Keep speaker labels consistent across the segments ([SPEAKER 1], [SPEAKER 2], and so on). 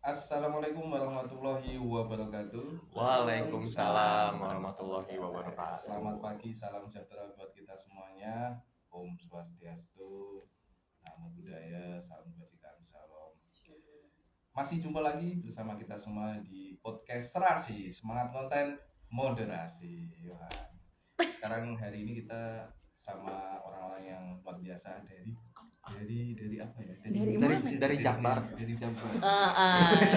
[SPEAKER 1] Assalamualaikum warahmatullahi wabarakatuh.
[SPEAKER 2] Waalaikumsalam warahmatullahi wabarakatuh.
[SPEAKER 1] Selamat pagi, salam sejahtera buat kita semuanya. Om Swastiastu, Namo Buddhaya, salam kebajikan, shalom. Masih jumpa lagi bersama kita semua di podcast Serasi, semangat konten moderasi. Wah. Sekarang hari ini kita sama orang-orang yang luar biasa dari apa ya?
[SPEAKER 2] Dari Jakbar.
[SPEAKER 1] Dari Jakbar.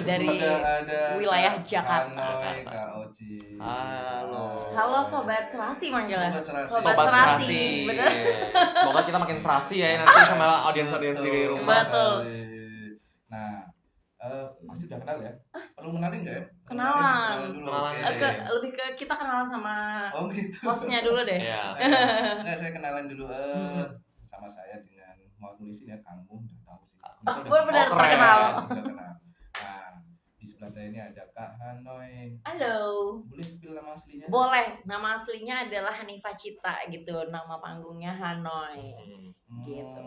[SPEAKER 3] Dari
[SPEAKER 1] ada
[SPEAKER 3] wilayah Jakarta.
[SPEAKER 1] Hanoi, Kak Oci.
[SPEAKER 3] Halo Sobat Serasi manggilnya.
[SPEAKER 1] Sobat
[SPEAKER 3] Serasi. Bener.
[SPEAKER 2] Semoga kita makin serasi ya nanti sama audiens-audiens di rumah.
[SPEAKER 3] Betul.
[SPEAKER 1] Nah, pasti udah kenal ya? Perlu kenalin nggak ya?
[SPEAKER 3] Kenalan
[SPEAKER 1] dulu.
[SPEAKER 2] Kenalan.
[SPEAKER 1] Oke.
[SPEAKER 3] Lebih ke kita kenalan sama
[SPEAKER 1] Gitu.
[SPEAKER 3] hostnya dulu deh.
[SPEAKER 2] Iya.
[SPEAKER 1] Nah, saya kenalan dulu sama saya dengan mau tulisin ya kamu udah tahu sih.
[SPEAKER 3] Benar
[SPEAKER 2] keren.
[SPEAKER 3] terkenal.
[SPEAKER 1] Udah kenal. Nah, di sebelah saya ini ada Kak Hanoi.
[SPEAKER 3] Halo.
[SPEAKER 1] Boleh spill nama aslinya?
[SPEAKER 3] Boleh. Nama aslinya adalah Hanifah Cita gitu. Nama panggungnya Hanoi. Gitu.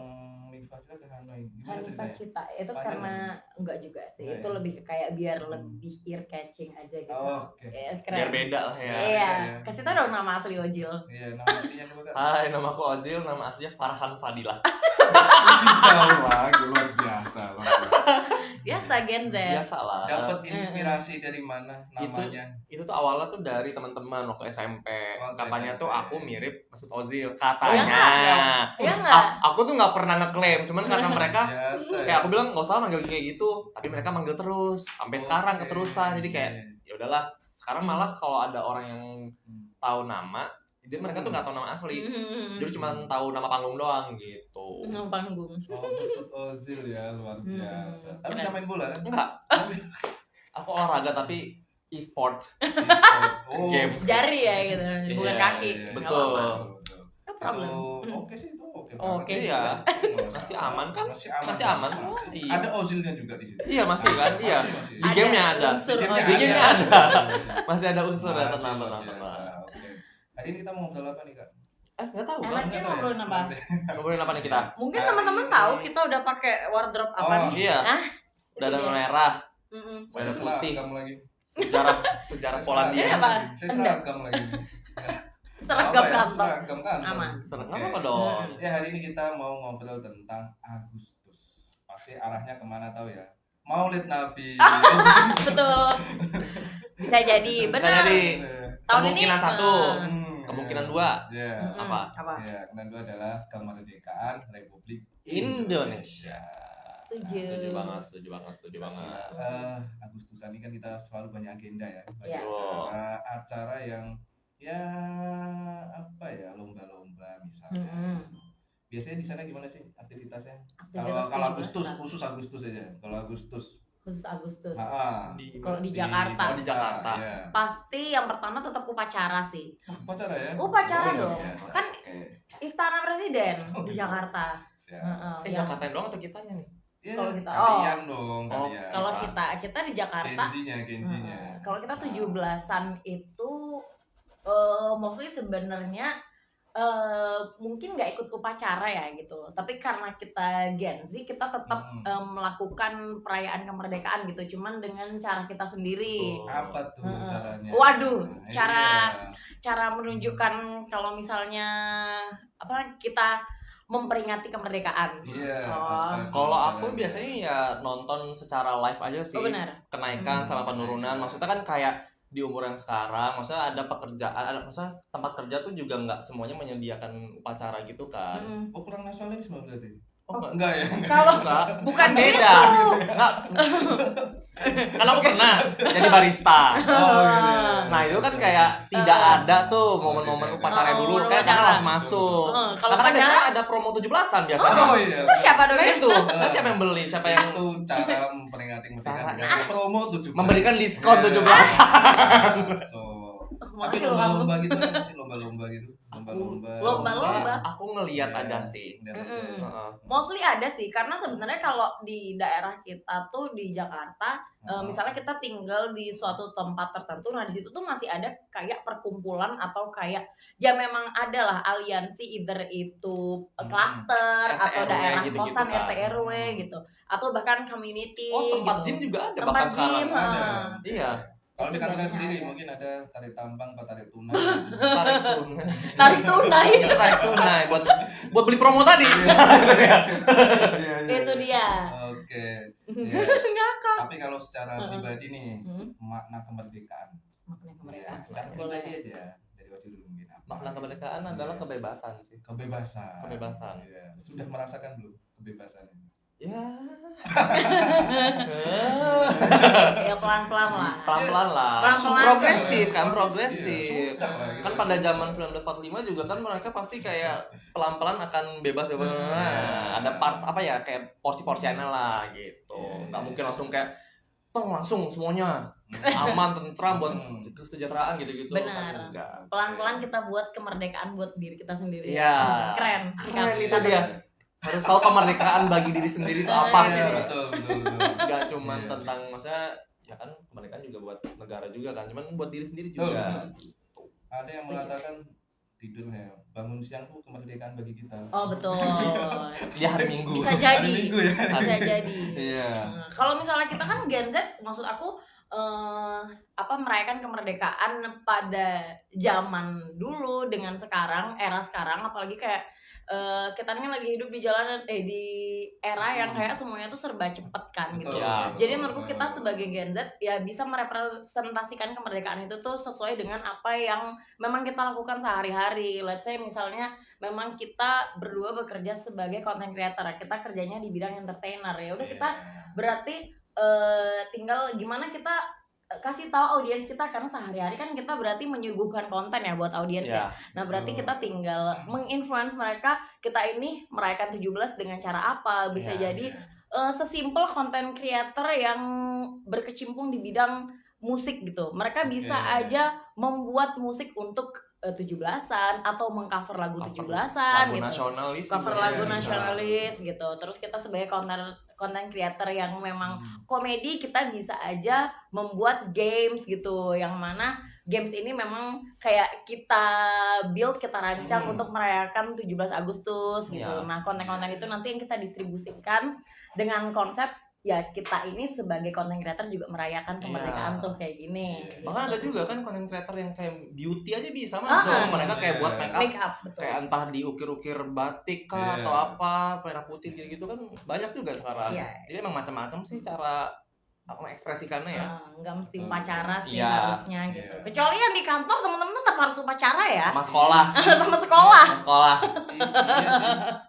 [SPEAKER 1] Hanifah Cita ke Hanoi. Gimana
[SPEAKER 3] Hanifah
[SPEAKER 1] ceritanya?
[SPEAKER 3] Cita itu
[SPEAKER 1] Panjang
[SPEAKER 3] karena enggak juga sih.
[SPEAKER 1] Enggak
[SPEAKER 3] Itu
[SPEAKER 1] ya?
[SPEAKER 3] lebih ke kayak biar lebih ear catching aja gitu.
[SPEAKER 1] Oh, oke.
[SPEAKER 3] Keren.
[SPEAKER 2] Biar beda lah ya.
[SPEAKER 3] Iya.
[SPEAKER 1] ya.
[SPEAKER 3] Kasih tau dong nama asli Ojil.
[SPEAKER 1] Iya, nama aslinya apa Kak?
[SPEAKER 2] Hai, nama aku Ojil, nama aslinya Farhan Fadilah.
[SPEAKER 1] Jauh lagi, luar biasa.
[SPEAKER 3] Biasa Gen Z.
[SPEAKER 2] Biasa lah.
[SPEAKER 1] Dapat inspirasi dari mana namanya?
[SPEAKER 2] Itu tuh awalnya tuh dari teman-teman waktu SMP.
[SPEAKER 1] Waktu
[SPEAKER 2] Katanya
[SPEAKER 1] SMP.
[SPEAKER 2] tuh aku mirip Mesut Ozil.
[SPEAKER 3] Ya
[SPEAKER 2] Katanya.
[SPEAKER 3] nggak? Ya nggak?
[SPEAKER 2] Aku tuh nggak pernah ngeklaim, cuman karena mereka
[SPEAKER 1] Biasa.
[SPEAKER 2] kayak aku bilang nggak usah manggil kayak gitu, tapi mereka manggil terus sampai sekarang
[SPEAKER 1] Oke.
[SPEAKER 2] keterusan. Jadi kayak ya udahlah. Sekarang malah kalau ada orang yang tahu nama, dia mereka tuh nggak tahu nama asli. Jadi cuma tahu nama panggung doang gitu.
[SPEAKER 3] Nama panggung.
[SPEAKER 1] Oh, Mesut Ozil ya, luar biasa. Tapi bisa main bola kan?
[SPEAKER 2] Enggak,
[SPEAKER 1] Tapi
[SPEAKER 2] aku olahraga tapi e-sport.
[SPEAKER 1] Oh,
[SPEAKER 2] Game.
[SPEAKER 3] Jari ya gitu, bukan
[SPEAKER 2] Iya,
[SPEAKER 3] kaki.
[SPEAKER 1] iya,
[SPEAKER 3] Nggak
[SPEAKER 2] betul.
[SPEAKER 3] apa-apa.
[SPEAKER 1] Betul.
[SPEAKER 3] No problem.
[SPEAKER 1] Itu oke sih itu oke.
[SPEAKER 3] Oke
[SPEAKER 1] banget.
[SPEAKER 2] ya.
[SPEAKER 1] Nggak
[SPEAKER 2] Masih
[SPEAKER 1] masalah.
[SPEAKER 2] aman kan?
[SPEAKER 1] Masih aman.
[SPEAKER 2] Masih aman.
[SPEAKER 1] Masih.
[SPEAKER 2] Iya.
[SPEAKER 1] Ada Ozilnya juga di sini.
[SPEAKER 2] Iya masih kan? Iya.
[SPEAKER 1] Masih.
[SPEAKER 2] Di gamenya ada.
[SPEAKER 3] unsur
[SPEAKER 1] Di gamenya
[SPEAKER 2] Di
[SPEAKER 3] Ojil.
[SPEAKER 2] gamenya ada. Masih ada unsur ya,
[SPEAKER 1] Masih
[SPEAKER 2] tenang,
[SPEAKER 1] luar
[SPEAKER 2] tenang,
[SPEAKER 1] biasa.
[SPEAKER 2] tenang.
[SPEAKER 1] Oke. Hari ini kita mau ngobrol apa nih Kak?
[SPEAKER 2] Nggak tahu bang.
[SPEAKER 3] Enaknya
[SPEAKER 1] Nggak tahu ya?
[SPEAKER 3] ngobrolin apa?
[SPEAKER 2] Ngobrolin apa nih kita?
[SPEAKER 3] Mungkin
[SPEAKER 1] Hari
[SPEAKER 3] teman-teman
[SPEAKER 1] ini-
[SPEAKER 3] tahu kita udah pakai wardrobe apa
[SPEAKER 1] Oh,
[SPEAKER 3] nih?
[SPEAKER 2] Iya.
[SPEAKER 3] Hah?
[SPEAKER 2] Udah ada
[SPEAKER 3] Itu dia.
[SPEAKER 2] merah,
[SPEAKER 3] Mm-mm.
[SPEAKER 1] Saya
[SPEAKER 2] Merah putih.
[SPEAKER 1] seragam lagi.
[SPEAKER 2] sejarah
[SPEAKER 1] Saya
[SPEAKER 2] Polandia.
[SPEAKER 3] Ini apa?
[SPEAKER 1] Saya
[SPEAKER 3] Enggak.
[SPEAKER 1] seragam lagi.
[SPEAKER 3] Seragam
[SPEAKER 1] Apa ya?
[SPEAKER 3] kantor.
[SPEAKER 1] Seragam kantor.
[SPEAKER 3] Aman.
[SPEAKER 2] Seneng
[SPEAKER 1] Oke.
[SPEAKER 2] apa dong?
[SPEAKER 1] Ya hari ini kita mau ngobrol tentang Agustus. Pasti arahnya kemana tahu ya? Maulid Nabi.
[SPEAKER 3] Betul. Bisa jadi,
[SPEAKER 2] Bisa
[SPEAKER 3] benar.
[SPEAKER 2] jadi.
[SPEAKER 3] Tahun ini
[SPEAKER 2] Kemungkinan satu.
[SPEAKER 1] Hmm,
[SPEAKER 2] Kemungkinan
[SPEAKER 1] ya.
[SPEAKER 2] dua.
[SPEAKER 1] Ya.
[SPEAKER 2] Apa?
[SPEAKER 3] Apa?
[SPEAKER 1] Ya, kemungkinan dua adalah kemerdekaan Republik
[SPEAKER 2] Indonesia.
[SPEAKER 3] Setuju.
[SPEAKER 2] Setuju banget, setuju banget, setuju banget.
[SPEAKER 1] Agustusan ini kan kita selalu banyak agenda ya, banyak
[SPEAKER 3] Iya.
[SPEAKER 1] acara yang ya apa ya lomba-lomba misalnya. Biasanya di sana gimana sih aktivitasnya?
[SPEAKER 3] Aktivitas
[SPEAKER 1] Kalau
[SPEAKER 3] 17
[SPEAKER 1] Agustus
[SPEAKER 3] lah.
[SPEAKER 1] khusus Agustus aja. Kalau Agustus.
[SPEAKER 3] Khusus Agustus.
[SPEAKER 1] Di
[SPEAKER 3] Kalau di Jakarta.
[SPEAKER 2] di Jakarta.
[SPEAKER 1] Ya.
[SPEAKER 3] Pasti yang pertama tetap upacara sih.
[SPEAKER 1] Upacara ya?
[SPEAKER 3] Upacara
[SPEAKER 1] Oh,
[SPEAKER 3] dong.
[SPEAKER 1] biasa.
[SPEAKER 3] Kan
[SPEAKER 1] Oke.
[SPEAKER 3] Istana Presiden
[SPEAKER 1] Oh,
[SPEAKER 3] di
[SPEAKER 1] gitu.
[SPEAKER 3] Jakarta.
[SPEAKER 1] Siap.
[SPEAKER 3] Heeh, yang-
[SPEAKER 2] Jakarta doang atau kitanya nih?
[SPEAKER 1] Ya,
[SPEAKER 3] Kalau kita-
[SPEAKER 1] kalian dong,
[SPEAKER 2] Oh,
[SPEAKER 1] kalian.
[SPEAKER 3] Kalau kita di Jakarta,
[SPEAKER 1] Genjinya.
[SPEAKER 3] kalau kita 17-an itu mostly sebenarnya mungkin nggak ikut upacara ya gitu. Tapi karena kita Gen Z, kita tetap melakukan perayaan kemerdekaan gitu. Cuman dengan cara kita sendiri.
[SPEAKER 2] Oh.
[SPEAKER 1] Apa tuh caranya?
[SPEAKER 3] Waduh,
[SPEAKER 1] Nah,
[SPEAKER 3] cara-
[SPEAKER 1] iya.
[SPEAKER 3] Cara menunjukkan kalau misalnya kita memperingati kemerdekaan.
[SPEAKER 1] Iya.
[SPEAKER 3] Oh.
[SPEAKER 1] apa tuh
[SPEAKER 2] Kalau aku
[SPEAKER 1] caranya?
[SPEAKER 2] biasanya ya nonton secara live aja sih.
[SPEAKER 3] Oh benar.
[SPEAKER 2] Kenaikan sama penurunan. Maksudnya kan kayak di umur yang sekarang, maksudnya ada pekerjaan, maksudnya tempat kerja tuh juga nggak semuanya menyediakan upacara gitu kan.
[SPEAKER 3] Mm-mm.
[SPEAKER 1] Oh, kurang nasionalisme berarti?
[SPEAKER 2] Oh, enggak.
[SPEAKER 1] Enggak ya?
[SPEAKER 3] Kalau
[SPEAKER 2] Enggak.
[SPEAKER 3] bukan
[SPEAKER 2] Beda.
[SPEAKER 3] gitu.
[SPEAKER 2] Enggak. Kan aku pernah jadi barista.
[SPEAKER 1] Oh, iya.
[SPEAKER 2] Nah, itu kan kayak tidak ada tuh momen-momen
[SPEAKER 1] tidak ada.
[SPEAKER 2] upacara
[SPEAKER 3] Oh,
[SPEAKER 2] dulu
[SPEAKER 3] momen
[SPEAKER 2] kan karena
[SPEAKER 3] upacara.
[SPEAKER 2] langsung masuk.
[SPEAKER 3] Kalau
[SPEAKER 2] Karena kan
[SPEAKER 3] upacara
[SPEAKER 2] biasanya ada promo 17-an biasanya.
[SPEAKER 1] Oh iya.
[SPEAKER 3] itu siapa dong?
[SPEAKER 2] Nah itu, saya siapa yang beli, siapa yang
[SPEAKER 1] Itu cara memperingati kemerdekaan
[SPEAKER 2] Cara-
[SPEAKER 1] negara. Promo 17.
[SPEAKER 2] memberikan diskon
[SPEAKER 1] Iya.
[SPEAKER 2] 17.
[SPEAKER 1] So, Tapi
[SPEAKER 3] Makasih loh kamu.
[SPEAKER 1] lomba-lomba gitu ada nggak sih? Lomba-lomba gitu.
[SPEAKER 3] Lomba.
[SPEAKER 2] Aku ngelihat
[SPEAKER 1] Iya,
[SPEAKER 2] aja sih.
[SPEAKER 1] lihat aja.
[SPEAKER 3] Mm-mm.
[SPEAKER 2] Heeh.
[SPEAKER 3] Mostly ada sih, karena sebenarnya kalau di daerah kita tuh di Jakarta, misalnya kita tinggal di suatu tempat tertentu, nah di situ tuh masih ada kayak perkumpulan atau kayak ya memang ada lah aliansi, either itu klaster
[SPEAKER 2] RT
[SPEAKER 3] atau
[SPEAKER 2] RW
[SPEAKER 3] daerah
[SPEAKER 2] gitu-gitu
[SPEAKER 3] kosan
[SPEAKER 2] kan.
[SPEAKER 3] RT RW gitu, atau bahkan community
[SPEAKER 2] Oh, tempat
[SPEAKER 3] gitu.
[SPEAKER 2] gym juga ada
[SPEAKER 3] Tempat
[SPEAKER 2] bahkan sekarang.
[SPEAKER 3] gym,
[SPEAKER 1] Ada.
[SPEAKER 2] Iya.
[SPEAKER 1] Kalau di
[SPEAKER 3] Itu
[SPEAKER 1] kantor
[SPEAKER 3] biasanya
[SPEAKER 1] sendiri
[SPEAKER 3] ada.
[SPEAKER 1] mungkin ada tarik tambang atau tarik tunai.
[SPEAKER 2] Tarik tunai.
[SPEAKER 3] Tarik tunai.
[SPEAKER 2] Tarik tunai buat beli promo tadi.
[SPEAKER 1] Iya,
[SPEAKER 3] Itu dia.
[SPEAKER 1] Oke. Iya.
[SPEAKER 3] Ngakak.
[SPEAKER 1] Tapi kalau secara pribadi nih, makna kemerdekaan.
[SPEAKER 3] Makna
[SPEAKER 1] Ya,
[SPEAKER 3] kemerdekaan.
[SPEAKER 1] secara
[SPEAKER 3] Boleh.
[SPEAKER 1] pribadi aja. Dari Oci dulu mungkin apa?
[SPEAKER 2] Makna kemerdekaan adalah kebebasan sih.
[SPEAKER 1] Kebebasan.
[SPEAKER 2] Kebebasan.
[SPEAKER 1] Iya. Sudah merasakan belum kebebasan ini?
[SPEAKER 2] Ya.
[SPEAKER 3] Ya pelan-pelan lah.
[SPEAKER 2] Pelan-pelan lah.
[SPEAKER 3] Pelan-pelan.
[SPEAKER 2] Progresif kan,
[SPEAKER 1] Iya,
[SPEAKER 2] progresif.
[SPEAKER 1] sudah lah, gitu.
[SPEAKER 2] Kan pada zaman 1945 juga kan mereka pasti kayak pelan-pelan akan bebas. Nah, ada part apa ya kayak porsi-porsiannya lah gitu. Nggak mungkin langsung kayak langsung semuanya aman, tentram buat kesejahteraan gitu-gitu.
[SPEAKER 3] Benar.
[SPEAKER 2] Kan enggak.
[SPEAKER 3] Pelan-pelan kita buat kemerdekaan buat diri kita sendiri.
[SPEAKER 2] Iya.
[SPEAKER 3] Keren.
[SPEAKER 2] Keren itu dia. Harus tahu kemerdekaan bagi diri sendiri itu apa
[SPEAKER 1] Iya,
[SPEAKER 2] gitu.
[SPEAKER 1] betul.
[SPEAKER 2] Enggak cuma
[SPEAKER 1] Iya.
[SPEAKER 2] tentang maksudnya ya kan kemerdekaan juga buat negara juga kan, cuman buat diri sendiri juga.
[SPEAKER 1] Betul. Ada yang mengatakan tidurnya bangun siang tuh kemerdekaan bagi kita.
[SPEAKER 3] Oh betul.
[SPEAKER 2] Di hari Minggu.
[SPEAKER 3] Bisa jadi.
[SPEAKER 1] Hari Minggu ya.
[SPEAKER 3] Bisa jadi.
[SPEAKER 1] Iya.
[SPEAKER 3] Nah, kalau misalnya kita kan Gen Z, maksud aku merayakan kemerdekaan pada zaman dulu dengan sekarang, era sekarang, apalagi kayak kita ini lagi hidup di jalanan di era yang kayak semuanya tuh serba cepet kan gitu.
[SPEAKER 2] Ya,
[SPEAKER 3] Jadi menurutku kita sebagai Gen Z ya bisa merepresentasikan kemerdekaan itu tuh sesuai dengan apa yang memang kita lakukan sehari-hari. Let's say misalnya memang kita berdua bekerja sebagai content creator, kita kerjanya di bidang entertainer, ya udah kita berarti tinggal gimana kita kasih tahu audiens kita, karena sehari-hari kan kita berarti menyuguhkan konten ya buat audiens ya. Nah, berarti kita tinggal menginfluence mereka, kita ini merayakan 17 dengan cara apa. Bisa jadi sesimpel konten creator yang berkecimpung di bidang musik gitu. Mereka bisa aja membuat musik untuk 17-an atau mengcover lagu 17-an
[SPEAKER 2] lagu
[SPEAKER 3] gitu.
[SPEAKER 2] nasionalis,
[SPEAKER 3] Cover
[SPEAKER 2] juga
[SPEAKER 3] lagu
[SPEAKER 2] ya,
[SPEAKER 3] nasionalis gitu. Terus kita sebagai content creator yang memang komedi, kita bisa aja membuat games gitu, yang mana games ini memang kayak kita build, kita rancang untuk merayakan 17 Agustus gitu. Nah, konten-konten itu nanti yang kita distribusikan dengan konsep ya kita ini sebagai content creator juga merayakan kemerdekaan tuh kayak gini.
[SPEAKER 2] Bahkan ada juga kan content creator yang kayak beauty aja bisa masuk. Mereka kayak buat make up
[SPEAKER 3] betul.
[SPEAKER 2] kayak entah diukir-ukir batik kah atau apa, merah putih gitu kan banyak juga sekarang. Jadi emang macam-macam sih cara mengekspresikannya ya.
[SPEAKER 3] Nggak mesti upacara sih
[SPEAKER 2] Iya.
[SPEAKER 3] harusnya gitu. Kecuali yang di kantor teman-teman tetap harus upacara ya.
[SPEAKER 2] Sama sekolah.
[SPEAKER 3] Sama sekolah.
[SPEAKER 2] Sama sekolah.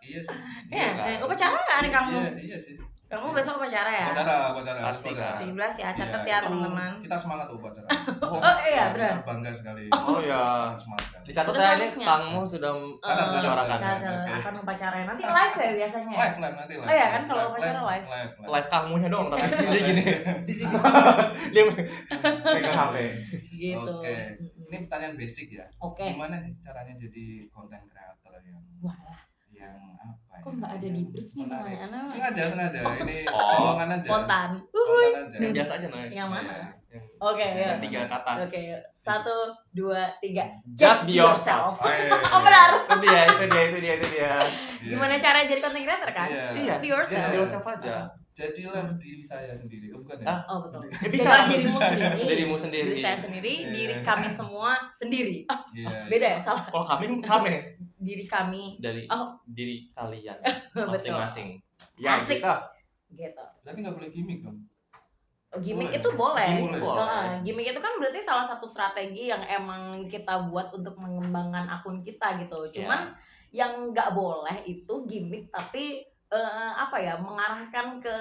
[SPEAKER 1] Iya sih.
[SPEAKER 3] Iya, upacara nggak nih kamu?
[SPEAKER 1] Iya sih.
[SPEAKER 3] Kamu besok upacara ya?
[SPEAKER 1] Upacara.
[SPEAKER 2] Pasti kan.
[SPEAKER 3] 17 ya, catat
[SPEAKER 1] Iya,
[SPEAKER 3] ya
[SPEAKER 1] itu
[SPEAKER 3] teman-teman.
[SPEAKER 1] Kita semangat tuh upacara.
[SPEAKER 3] Oh iya, benar.
[SPEAKER 1] Kita bangga sekali.
[SPEAKER 2] Oh iya.
[SPEAKER 1] Sangat semangat sekali.
[SPEAKER 2] Dicatat
[SPEAKER 3] Sudah
[SPEAKER 2] ya ini
[SPEAKER 3] harusnya.
[SPEAKER 2] Kangmu sudah menyuarakan.
[SPEAKER 3] Saya akan upacara nanti live ya biasanya.
[SPEAKER 1] Live nanti live.
[SPEAKER 3] Oh iya kan, kalau upacara live.
[SPEAKER 2] Live Kangmunya dong tapi
[SPEAKER 1] Live.
[SPEAKER 2] dia gini.
[SPEAKER 3] Di sini.
[SPEAKER 2] Dia pegang HP.
[SPEAKER 3] Gitu.
[SPEAKER 1] Oke. Ini pertanyaan basic ya.
[SPEAKER 3] Oke.
[SPEAKER 1] Gimana sih caranya jadi content creator yang apa ya?
[SPEAKER 3] Kok nggak ada di brief nih
[SPEAKER 1] Menarik.
[SPEAKER 3] pertanyaannya?
[SPEAKER 1] Sengaja. Ini
[SPEAKER 2] Oh.
[SPEAKER 1] colongan aja.
[SPEAKER 3] Spontan.
[SPEAKER 1] Spontan aja.
[SPEAKER 2] Yang biasa aja Nay.
[SPEAKER 3] Yang mana?
[SPEAKER 2] Yang
[SPEAKER 3] Oke, ya.
[SPEAKER 2] 3 kata.
[SPEAKER 3] Oke, 1, 2, 3.
[SPEAKER 2] Just be yourself.
[SPEAKER 3] Oh benar.
[SPEAKER 2] Itu dia.
[SPEAKER 1] Iya.
[SPEAKER 3] Gimana cara jadi content creator kan?
[SPEAKER 1] Iya.
[SPEAKER 2] Iya.
[SPEAKER 3] Be yourself.
[SPEAKER 2] Just be yourself aja.
[SPEAKER 1] Jadilah diri saya sendiri. Oh, bukan ya?
[SPEAKER 3] Oh betul.
[SPEAKER 2] Bisa.
[SPEAKER 3] Jadilah dirimu
[SPEAKER 1] Bisa.
[SPEAKER 3] sendiri.
[SPEAKER 2] Dirimu sendiri.
[SPEAKER 3] Diri saya sendiri,
[SPEAKER 1] Iya.
[SPEAKER 3] diri kami semua sendiri.
[SPEAKER 1] Iya.
[SPEAKER 3] Beda ya, salah.
[SPEAKER 2] Kalau kami rame
[SPEAKER 3] Diri kami.
[SPEAKER 2] dari
[SPEAKER 3] Oh.
[SPEAKER 2] diri kalian
[SPEAKER 3] Betul.
[SPEAKER 2] masing-masing. Ya,
[SPEAKER 3] Asik.
[SPEAKER 2] kita.
[SPEAKER 3] Gitu.
[SPEAKER 1] Tapi nggak boleh gimmick dong.
[SPEAKER 3] Oh, gimmick
[SPEAKER 1] Boleh.
[SPEAKER 3] itu boleh.
[SPEAKER 1] Gimmick
[SPEAKER 2] boleh.
[SPEAKER 3] Gimmick itu kan berarti salah satu strategi yang emang kita buat untuk mengembangkan akun kita gitu. Cuman yang nggak boleh itu gimmick tapi mengarahkan ke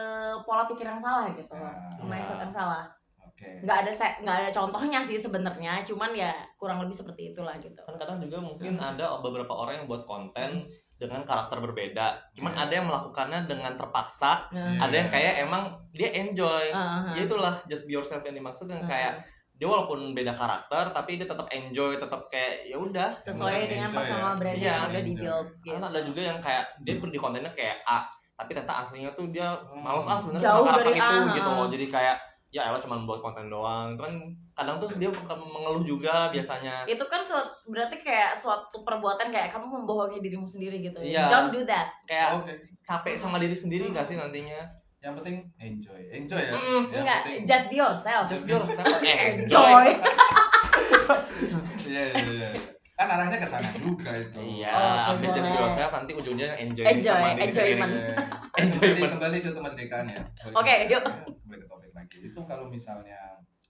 [SPEAKER 3] pola pikir yang salah gitu, mindset yang salah.
[SPEAKER 1] Oke.
[SPEAKER 3] Nggak ada contohnya sih sebenarnya, cuman ya kurang lebih seperti itulah gitu.
[SPEAKER 2] Kan kadang juga mungkin ada beberapa orang yang buat konten dengan karakter berbeda. Cuman ada yang melakukannya dengan terpaksa, ada yang kayak emang dia enjoy. Ya itulah just be yourself yang dimaksud, yang kayak dia walaupun beda karakter tapi dia tetap enjoy, tetap kayak ya udah
[SPEAKER 3] sesuai dengan
[SPEAKER 1] Enjoy
[SPEAKER 3] personal
[SPEAKER 1] ya.
[SPEAKER 3] branding
[SPEAKER 2] Iya,
[SPEAKER 3] yang udah di
[SPEAKER 1] enjoy.
[SPEAKER 3] build gitu.
[SPEAKER 2] Kan ada juga yang kayak dia di kontennya kayak A tapi ternyata aslinya tuh dia males sebenarnya
[SPEAKER 3] Jauh
[SPEAKER 2] sama karakter
[SPEAKER 3] dari
[SPEAKER 2] itu
[SPEAKER 3] A.
[SPEAKER 2] gitu loh. Jadi kayak ya elah cuma buat konten doang. Itu kan kadang tuh dia mengeluh juga biasanya.
[SPEAKER 3] Itu kan berarti kayak suatu perbuatan kayak kamu membohongi dirimu sendiri gitu.
[SPEAKER 2] Iya.
[SPEAKER 3] Don't do that.
[SPEAKER 2] Kayak
[SPEAKER 1] Oke.
[SPEAKER 2] capek sama diri sendiri nggak sih nantinya?
[SPEAKER 1] Yang penting enjoy ya. Yang
[SPEAKER 3] Enggak,
[SPEAKER 1] penting-
[SPEAKER 3] just be yourself.
[SPEAKER 2] Just be yourself.
[SPEAKER 3] Enjoy.
[SPEAKER 1] Iya. Kan arahnya ke sana juga itu.
[SPEAKER 2] Iya,
[SPEAKER 3] Oke,
[SPEAKER 2] ambil just be
[SPEAKER 3] boleh.
[SPEAKER 2] yourself nanti ujungnya enjoy
[SPEAKER 3] Enjoy,
[SPEAKER 2] sama diri
[SPEAKER 3] enjoyment.
[SPEAKER 2] sendiri.
[SPEAKER 1] Jadi
[SPEAKER 2] Enjoyment.
[SPEAKER 1] kembali ke kemerdekaan ya.
[SPEAKER 3] Oke, yuk.
[SPEAKER 1] Kembali ke topik lagi. Itu kalau misalnya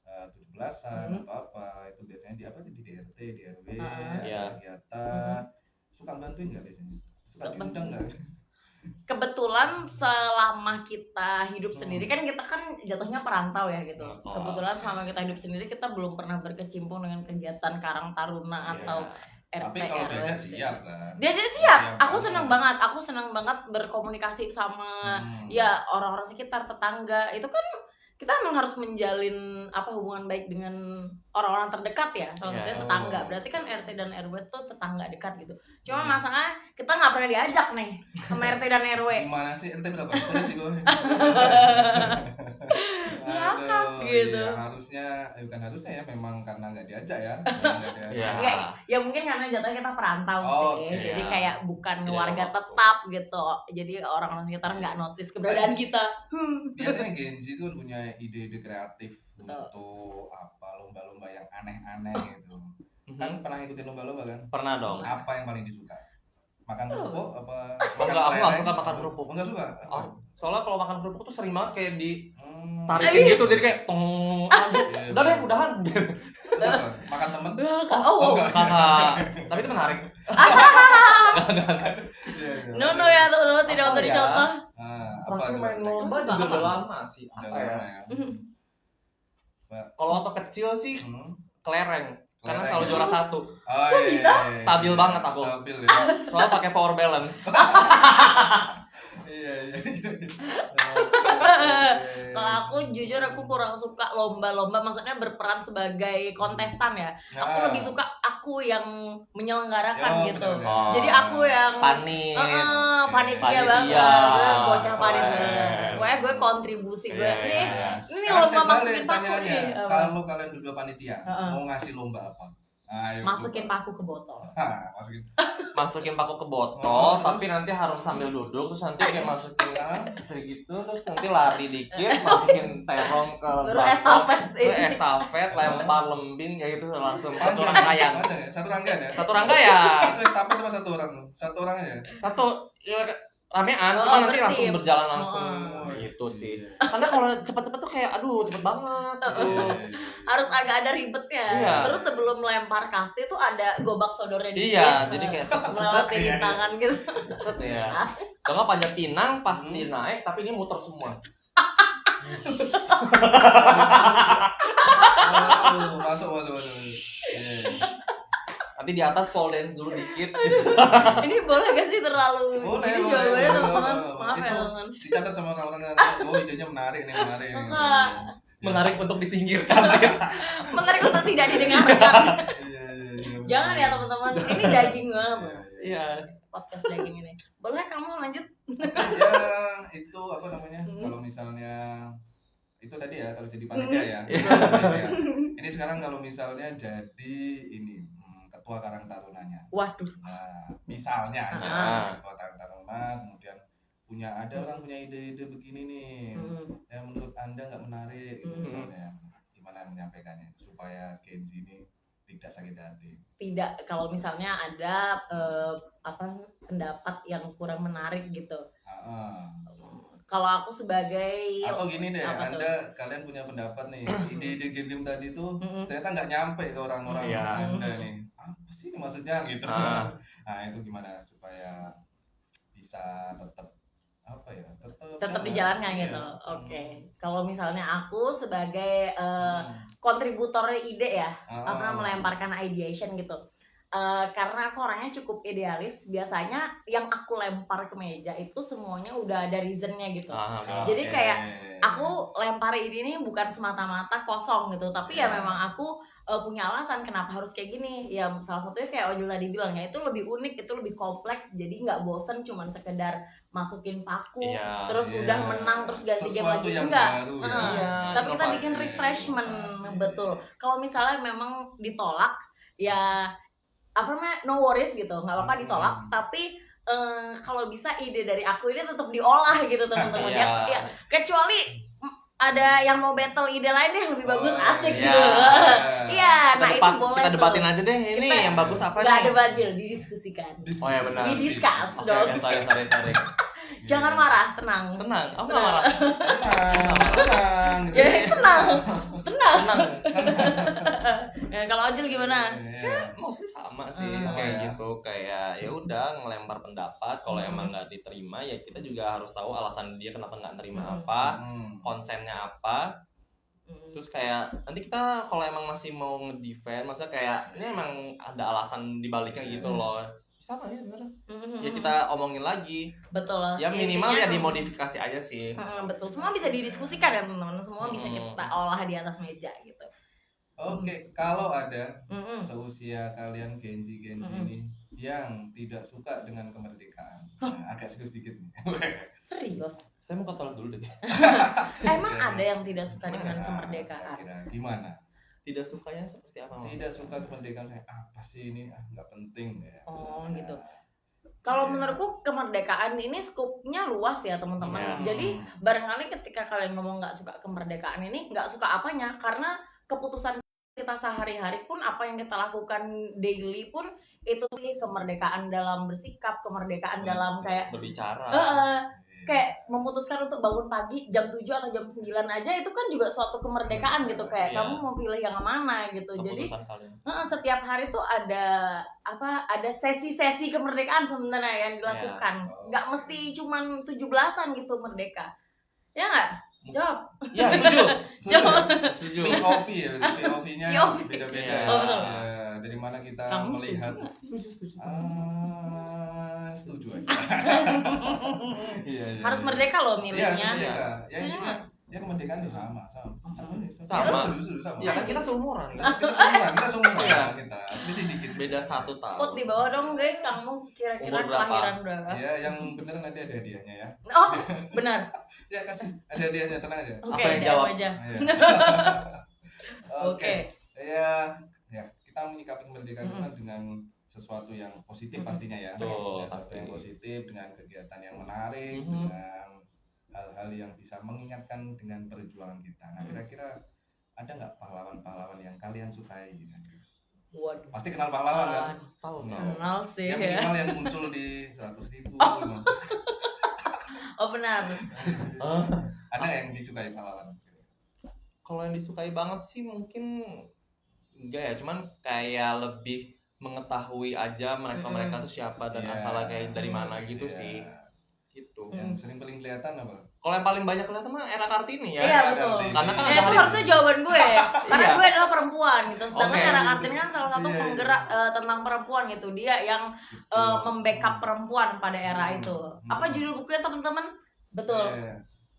[SPEAKER 1] 17-an atau apa, itu biasanya di apa di DRT, di RW, ada
[SPEAKER 2] Iya.
[SPEAKER 1] kegiatan. Suka bantuin nggak biasanya? Suka diundang nggak?
[SPEAKER 3] Kebetulan selama kita hidup sendiri kan kita kan jatuhnya perantau ya gitu.
[SPEAKER 2] Oh.
[SPEAKER 3] Kebetulan selama kita hidup sendiri kita belum pernah berkecimpung dengan kegiatan Karang Taruna atau RT
[SPEAKER 1] Tapi kalau
[SPEAKER 3] RW.
[SPEAKER 1] diajak siap kan.
[SPEAKER 3] Diajak siap. Aku
[SPEAKER 1] banget.
[SPEAKER 3] senang banget berkomunikasi sama ya orang-orang sekitar, tetangga. Itu kan kita memang harus menjalin hubungan baik dengan orang-orang terdekat ya, salah satunya
[SPEAKER 2] Iya.
[SPEAKER 3] tetangga. Berarti kan RT dan RW itu tetangga dekat gitu. Cuma masalahnya kita nggak pernah diajak nih sama RT dan RW.
[SPEAKER 1] Gimana sih RT berapa? Tulis di bawah.
[SPEAKER 3] Ngakak
[SPEAKER 1] Aduh,
[SPEAKER 3] gitu.
[SPEAKER 1] Iya, bukan harusnya ya, memang karena nggak diajak ya. Memang nggak diajak.
[SPEAKER 2] Iya.
[SPEAKER 3] Ya, ya mungkin karena jatuhnya kita perantau sih,
[SPEAKER 1] Oke.
[SPEAKER 3] jadi kayak bukan
[SPEAKER 2] Iya,
[SPEAKER 3] warga
[SPEAKER 2] waktu.
[SPEAKER 3] tetap gitu. Jadi orang-orang sekitar nggak notice keberadaan kita.
[SPEAKER 1] Biasanya Gen Z itu kan punya ide-ide kreatif untuk apa lomba-lomba yang aneh-aneh gitu. Kan pernah ikutin lomba-lomba kan?
[SPEAKER 2] Pernah dong.
[SPEAKER 1] Apa yang paling disuka? Makan kerupuk apa?
[SPEAKER 2] Enggak, aku nggak
[SPEAKER 1] kelereng?
[SPEAKER 2] suka makan kerupuk.
[SPEAKER 1] Oh, nggak suka?
[SPEAKER 2] Oh, soalnya kalau makan kerupuk tuh sering banget kayak
[SPEAKER 1] Hmm.
[SPEAKER 2] ditarikin gitu, jadi kayak tong.
[SPEAKER 1] Iya,
[SPEAKER 2] Udah deh,
[SPEAKER 1] bener.
[SPEAKER 2] udahan.
[SPEAKER 1] Terus apa? Makan temen?
[SPEAKER 3] Oh,
[SPEAKER 1] enggak.
[SPEAKER 2] Kakak, tapi itu menarik.
[SPEAKER 1] Iya.
[SPEAKER 3] no ya teman-teman, tidak
[SPEAKER 2] Apa
[SPEAKER 3] untuk
[SPEAKER 2] ya?
[SPEAKER 3] dicontoh.
[SPEAKER 1] Ah,
[SPEAKER 2] Terakhir
[SPEAKER 1] coba?
[SPEAKER 2] main lomba
[SPEAKER 3] Suka
[SPEAKER 2] juga
[SPEAKER 3] apa?
[SPEAKER 2] udah lama sih.
[SPEAKER 1] Udah
[SPEAKER 2] Apa ya?
[SPEAKER 1] lama ya.
[SPEAKER 2] Kalau waktu kecil sih
[SPEAKER 1] Hmm.
[SPEAKER 2] kelereng. Karena
[SPEAKER 1] Kelereng.
[SPEAKER 2] selalu juara 1.
[SPEAKER 1] Oh, iya,
[SPEAKER 3] bisa?
[SPEAKER 1] iya.
[SPEAKER 2] Stabil banget aku.
[SPEAKER 1] Stabil ya.
[SPEAKER 2] Soalnya pakai power balance.
[SPEAKER 1] Iya.
[SPEAKER 3] Kalau aku jujur aku kurang suka lomba-lomba, maksudnya berperan sebagai kontestan ya. Aku
[SPEAKER 1] Nah.
[SPEAKER 3] lebih suka aku yang menyelenggarakan
[SPEAKER 1] Yo,
[SPEAKER 3] gitu.
[SPEAKER 1] bener.
[SPEAKER 2] Oh.
[SPEAKER 3] Jadi aku yang
[SPEAKER 2] Panik.
[SPEAKER 3] panitia
[SPEAKER 2] Panitia.
[SPEAKER 3] banget, gue bocah panik
[SPEAKER 2] Keren.
[SPEAKER 3] banget. Pokoknya gue kontribusi gue
[SPEAKER 2] Iya,
[SPEAKER 3] nih.
[SPEAKER 2] iya.
[SPEAKER 3] Ini
[SPEAKER 1] Sekarang
[SPEAKER 3] lomba
[SPEAKER 1] saya balik
[SPEAKER 3] masukin paku
[SPEAKER 1] pertanyaannya.
[SPEAKER 3] nih. Apa?
[SPEAKER 1] Kalau kalian berdua panitia, mau ngasih lomba apa? Ayo,
[SPEAKER 3] Masukin
[SPEAKER 1] coba.
[SPEAKER 3] paku ke botol.
[SPEAKER 1] Hah, masukin.
[SPEAKER 2] Masukin paku ke botol,
[SPEAKER 1] Oh, terus?
[SPEAKER 2] tapi nanti harus sambil duduk, terus nanti kayak masukin segitu, terus nanti lari dikit, masukin terong ke
[SPEAKER 3] Baru
[SPEAKER 2] basket,
[SPEAKER 3] estafet
[SPEAKER 2] terus
[SPEAKER 3] ini.
[SPEAKER 2] estafet, lempar lembing, kayak gitu langsung satu
[SPEAKER 1] Panjang.
[SPEAKER 2] rangkaian.
[SPEAKER 1] Ada ya? Satu rangkaian ya?
[SPEAKER 2] Satu rangkaian,
[SPEAKER 1] Itu estafet apa satu orang? Satu orang aja?
[SPEAKER 2] satu ya, ramean,
[SPEAKER 3] Oh,
[SPEAKER 2] cuma nanti
[SPEAKER 3] berarti.
[SPEAKER 2] langsung berjalan langsung
[SPEAKER 3] Oh.
[SPEAKER 2] gitu sih.
[SPEAKER 1] Iya.
[SPEAKER 2] Karena kalau cepet-cepet tuh kayak aduh cepet banget gitu.
[SPEAKER 1] Iya.
[SPEAKER 3] Harus agak ada ribetnya.
[SPEAKER 2] Iya.
[SPEAKER 3] Terus sebelum melempar kasti tuh ada gobak sodornya dikit.
[SPEAKER 2] Iya, jadi kayak set
[SPEAKER 3] melewati
[SPEAKER 1] Iya, iya.
[SPEAKER 3] tangan gitu.
[SPEAKER 2] set ya. Kalau nggak panjat pinang pas dia naik, tapi ini muter semua.
[SPEAKER 1] Masuk. Iya.
[SPEAKER 2] Nanti di atas pole dance dulu dikit.
[SPEAKER 3] Ini boleh gak sih terlalu
[SPEAKER 1] Boleh,
[SPEAKER 3] ini
[SPEAKER 1] boleh,
[SPEAKER 3] jawabannya
[SPEAKER 1] boleh,
[SPEAKER 3] teman-teman?
[SPEAKER 1] boleh.
[SPEAKER 3] Maaf ya
[SPEAKER 1] Itu
[SPEAKER 3] teman-teman.
[SPEAKER 1] Dicatat sama orang-orang yang oh idenya menarik nih.
[SPEAKER 3] Enggak.
[SPEAKER 2] Menarik untuk disingkirkan sih.
[SPEAKER 3] Menarik untuk tidak didengarkan.
[SPEAKER 1] Iya.
[SPEAKER 3] Jangan ya teman-teman. Ini daging banget.
[SPEAKER 2] Iya.
[SPEAKER 3] Podcast daging ini. Boleh kamu lanjut?
[SPEAKER 1] Ya itu apa namanya?
[SPEAKER 3] Hmm.
[SPEAKER 1] Kalau misalnya itu tadi ya kalau jadi panitia ya.
[SPEAKER 2] Iya.
[SPEAKER 1] Panitia. Ini sekarang kalau misalnya jadi ini ketua Karang Tarunanya.
[SPEAKER 3] Waduh.
[SPEAKER 1] Nah, misalnya aja
[SPEAKER 2] Ah.
[SPEAKER 1] ketua Karang Taruna kemudian ada orang punya ide-ide begini nih. Ya menurut Anda nggak menarik gitu misalnya. Gimana menyampaikannya supaya Gen Z ini tidak sakit hati?
[SPEAKER 3] Tidak, kalau misalnya ada pendapat yang kurang menarik gitu. Kalau aku sebagai
[SPEAKER 1] Atau gini deh,
[SPEAKER 3] apa tuh?
[SPEAKER 1] kalian punya pendapat nih, ide-ide game tadi tuh
[SPEAKER 3] Mm-mm.
[SPEAKER 1] ternyata nggak nyampe ke orang-orang
[SPEAKER 2] Iya.
[SPEAKER 1] Anda nih. Apa sih ini maksudnya gitu?
[SPEAKER 2] Ah.
[SPEAKER 1] Nah itu gimana supaya bisa tetap apa ya?
[SPEAKER 3] tetap
[SPEAKER 1] jalan.
[SPEAKER 3] dijalankan
[SPEAKER 1] Iya.
[SPEAKER 3] gitu. Oke. Kalau misalnya aku sebagai kontributor ide ya, karena melemparkan ideation gitu. Karena aku orangnya cukup idealis, biasanya yang aku lempar ke meja itu semuanya udah ada reasonnya gitu.
[SPEAKER 2] Ah,
[SPEAKER 3] Jadi kayak aku lempar ini bukan semata-mata kosong gitu, tapi ya memang aku punya alasan kenapa harus kayak gini. Ya salah satunya kayak Ojul tadi bilang ya, itu lebih unik, itu lebih kompleks, jadi nggak bosen cuman sekedar masukin paku terus udah menang terus ganti game lagi, enggak. Tapi kita bikin refreshment, betul. Kalau misalnya memang ditolak ya apa namanya, no worries gitu, nggak apa-apa ditolak, tapi kalau bisa ide dari aku ini tetap diolah gitu teman-teman. Ya kecuali ada yang mau battle ide lain yang lebih bagus, asik gitu. Iya, nah itu boleh
[SPEAKER 2] kita debatin aja deh ini yang bagus apa nih.
[SPEAKER 3] Gak debat, didiskusikan.
[SPEAKER 2] Oh ya benar.
[SPEAKER 3] Didiskus dong.
[SPEAKER 2] Sorry.
[SPEAKER 3] Jangan marah, tenang.
[SPEAKER 2] Aku nggak marah.
[SPEAKER 1] Tenang.
[SPEAKER 3] Ya tenang. Ya, kalau Ojul gimana?
[SPEAKER 2] Mostly sama sih, kayak gitu, kayak ya udah ngelempar pendapat. Kalau emang nggak diterima ya kita juga harus tahu alasan dia kenapa nggak terima apa, konsennya apa. Terus kayak nanti kita kalau emang masih mau ngedefend, maksudnya kayak ini emang ada alasan dibaliknya gitu loh, sama ya sebenarnya. Ya kita omongin lagi.
[SPEAKER 3] Betul.
[SPEAKER 2] Ya minimal ya dimodifikasi aja sih.
[SPEAKER 3] Betul. Semua bisa didiskusikan ya teman-teman. Semua bisa kita olah di atas meja gitu.
[SPEAKER 1] Oke, kalau ada seusia kalian Gen Z ini yang tidak suka dengan kemerdekaan, agak serius dikit nih.
[SPEAKER 3] Serius?
[SPEAKER 2] Saya mau ketolak dulu deh.
[SPEAKER 3] Emang ada yang tidak suka dengan kemerdekaan?
[SPEAKER 1] Gimana?
[SPEAKER 2] Tidak sukanya seperti apa?
[SPEAKER 1] Tidak suka kemerdekaan, saya apa sih ini? Nggak penting ya.
[SPEAKER 3] Oh gitu. Kalau menurutku kemerdekaan ini skupnya luas ya teman-teman. Jadi barangkali ketika kalian ngomong nggak suka kemerdekaan ini, nggak suka apanya, karena keputusan kita sehari-hari pun, apa yang kita lakukan daily pun itu sih kemerdekaan dalam bersikap, kemerdekaan dalam kayak
[SPEAKER 2] berbicara.
[SPEAKER 3] Kayak memutuskan untuk bangun pagi jam 7 atau jam 9 aja, itu kan juga suatu kemerdekaan gitu. Kayak kamu mau pilih yang mana gitu. Jadi setiap hari tuh ada sesi-sesi kemerdekaan sebenarnya yang dilakukan. Nggak mesti cuman 17-an gitu merdeka. Ya nggak? Jawab.
[SPEAKER 2] Ya, setuju.
[SPEAKER 1] POV ya, POV-nya beda-beda.
[SPEAKER 3] Betul.
[SPEAKER 1] Dari mana kita
[SPEAKER 3] kamu
[SPEAKER 1] melihat?
[SPEAKER 3] Setuju.
[SPEAKER 1] Setuju aja.
[SPEAKER 3] Harus merdeka loh milihnya.
[SPEAKER 1] Ya kemerdekaan itu sama.
[SPEAKER 2] Ya kan kita seumuran.
[SPEAKER 1] Kita seumuran. Selisih dikit.
[SPEAKER 2] Beda 1 tahun.
[SPEAKER 3] Vote di bawah dong guys, kamu kira-kira kelahiran berapa?
[SPEAKER 1] Ya, yang bener nanti ada hadiahnya ya.
[SPEAKER 3] Oh, benar.
[SPEAKER 1] Ya kasih, ada hadiahnya, tenang aja.
[SPEAKER 3] Oke, jawab aja.
[SPEAKER 1] Oke. Ya, kita menyikapi kemerdekaan itu kan dengan sesuatu yang positif pastinya ya. Sesuatu yang positif, dengan kegiatan yang menarik, dengan hal-hal yang bisa mengingatkan dengan perjuangan kita. Nah, kira-kira ada nggak pahlawan-pahlawan yang kalian sukai gitu?
[SPEAKER 3] Waduh.
[SPEAKER 1] Pasti kenal pahlawan kan?
[SPEAKER 2] Tahu.
[SPEAKER 3] Kenal sih
[SPEAKER 1] ya. Minimal yang muncul di 100.000.
[SPEAKER 3] Oh benar.
[SPEAKER 1] Ada yang disukai pahlawan?
[SPEAKER 2] Kalau yang disukai banget sih mungkin enggak ya, cuman kayak lebih mengetahui aja mereka tuh siapa dan asalnya kayak dari mana gitu sih. Gitu.
[SPEAKER 1] Yang sering paling kelihatan apa?
[SPEAKER 2] Kalau yang paling banyak kelihatan mah era Kartini ya.
[SPEAKER 3] Iya betul.
[SPEAKER 2] Karena kan
[SPEAKER 3] itu harusnya jawaban gue. Karena gue adalah perempuan gitu. Sedangkan era Kartini kan salah satu penggerak tentang perempuan gitu. Dia yang membackup perempuan pada era itu. Apa judul bukunya teman-teman? Betul.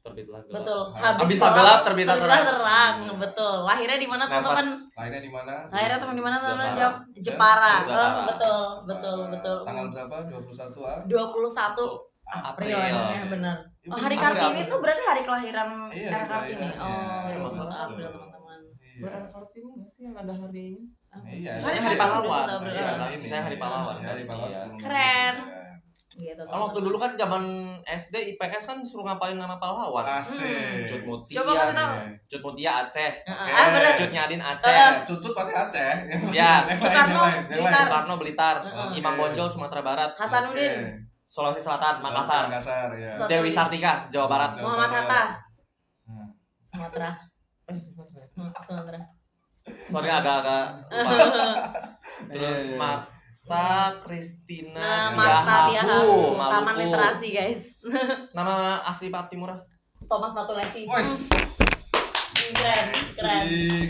[SPEAKER 2] Terbitlah gelap.
[SPEAKER 3] Betul.
[SPEAKER 2] Habis gelap terbitlah terang.
[SPEAKER 3] Betul. Lahirnya di mana teman-teman?
[SPEAKER 1] Lahirnya di mana?
[SPEAKER 3] Lahirnya teman di mana teman-teman? Jawab Jepara. Betul.
[SPEAKER 1] Tanggal berapa? 21
[SPEAKER 3] April ya benar. Oh, hari Kartini itu berarti hari kelahiran era Kartini. Oh, 21 April teman-teman.
[SPEAKER 2] Era Kartini nggak sih yang ada hari ini?
[SPEAKER 1] Iya.
[SPEAKER 2] Hari pahlawan.
[SPEAKER 1] Saya
[SPEAKER 2] hari pahlawan.
[SPEAKER 3] Keren. Gitu.
[SPEAKER 2] Kalau waktu dulu kan zaman SD IPS kan disuruh ngapalin nama pahlawan.
[SPEAKER 1] Asik.
[SPEAKER 2] Cut Mutia.
[SPEAKER 3] Coba kasih tahu.
[SPEAKER 2] Cut Mutia Aceh.
[SPEAKER 3] Benar.
[SPEAKER 2] Cut Nyadin Aceh.
[SPEAKER 1] Cucut pasti Aceh.
[SPEAKER 2] Ya.
[SPEAKER 3] Soekarno
[SPEAKER 2] Blitar. Imam Bonjol Sumatera Barat.
[SPEAKER 3] Hasanuddin
[SPEAKER 2] Sulawesi Selatan, Makassar.
[SPEAKER 1] Ya.
[SPEAKER 2] Dewi Sartika, Jawa Barat.
[SPEAKER 3] Muhammad Hatta. Sumatera.
[SPEAKER 2] Sorry agak-agak lupa. Terus Marta Kristina
[SPEAKER 3] Diahabu. Taman Literasi guys.
[SPEAKER 2] Nama asli Pak Timurah?
[SPEAKER 3] Thomas Matulesi.
[SPEAKER 1] Keren.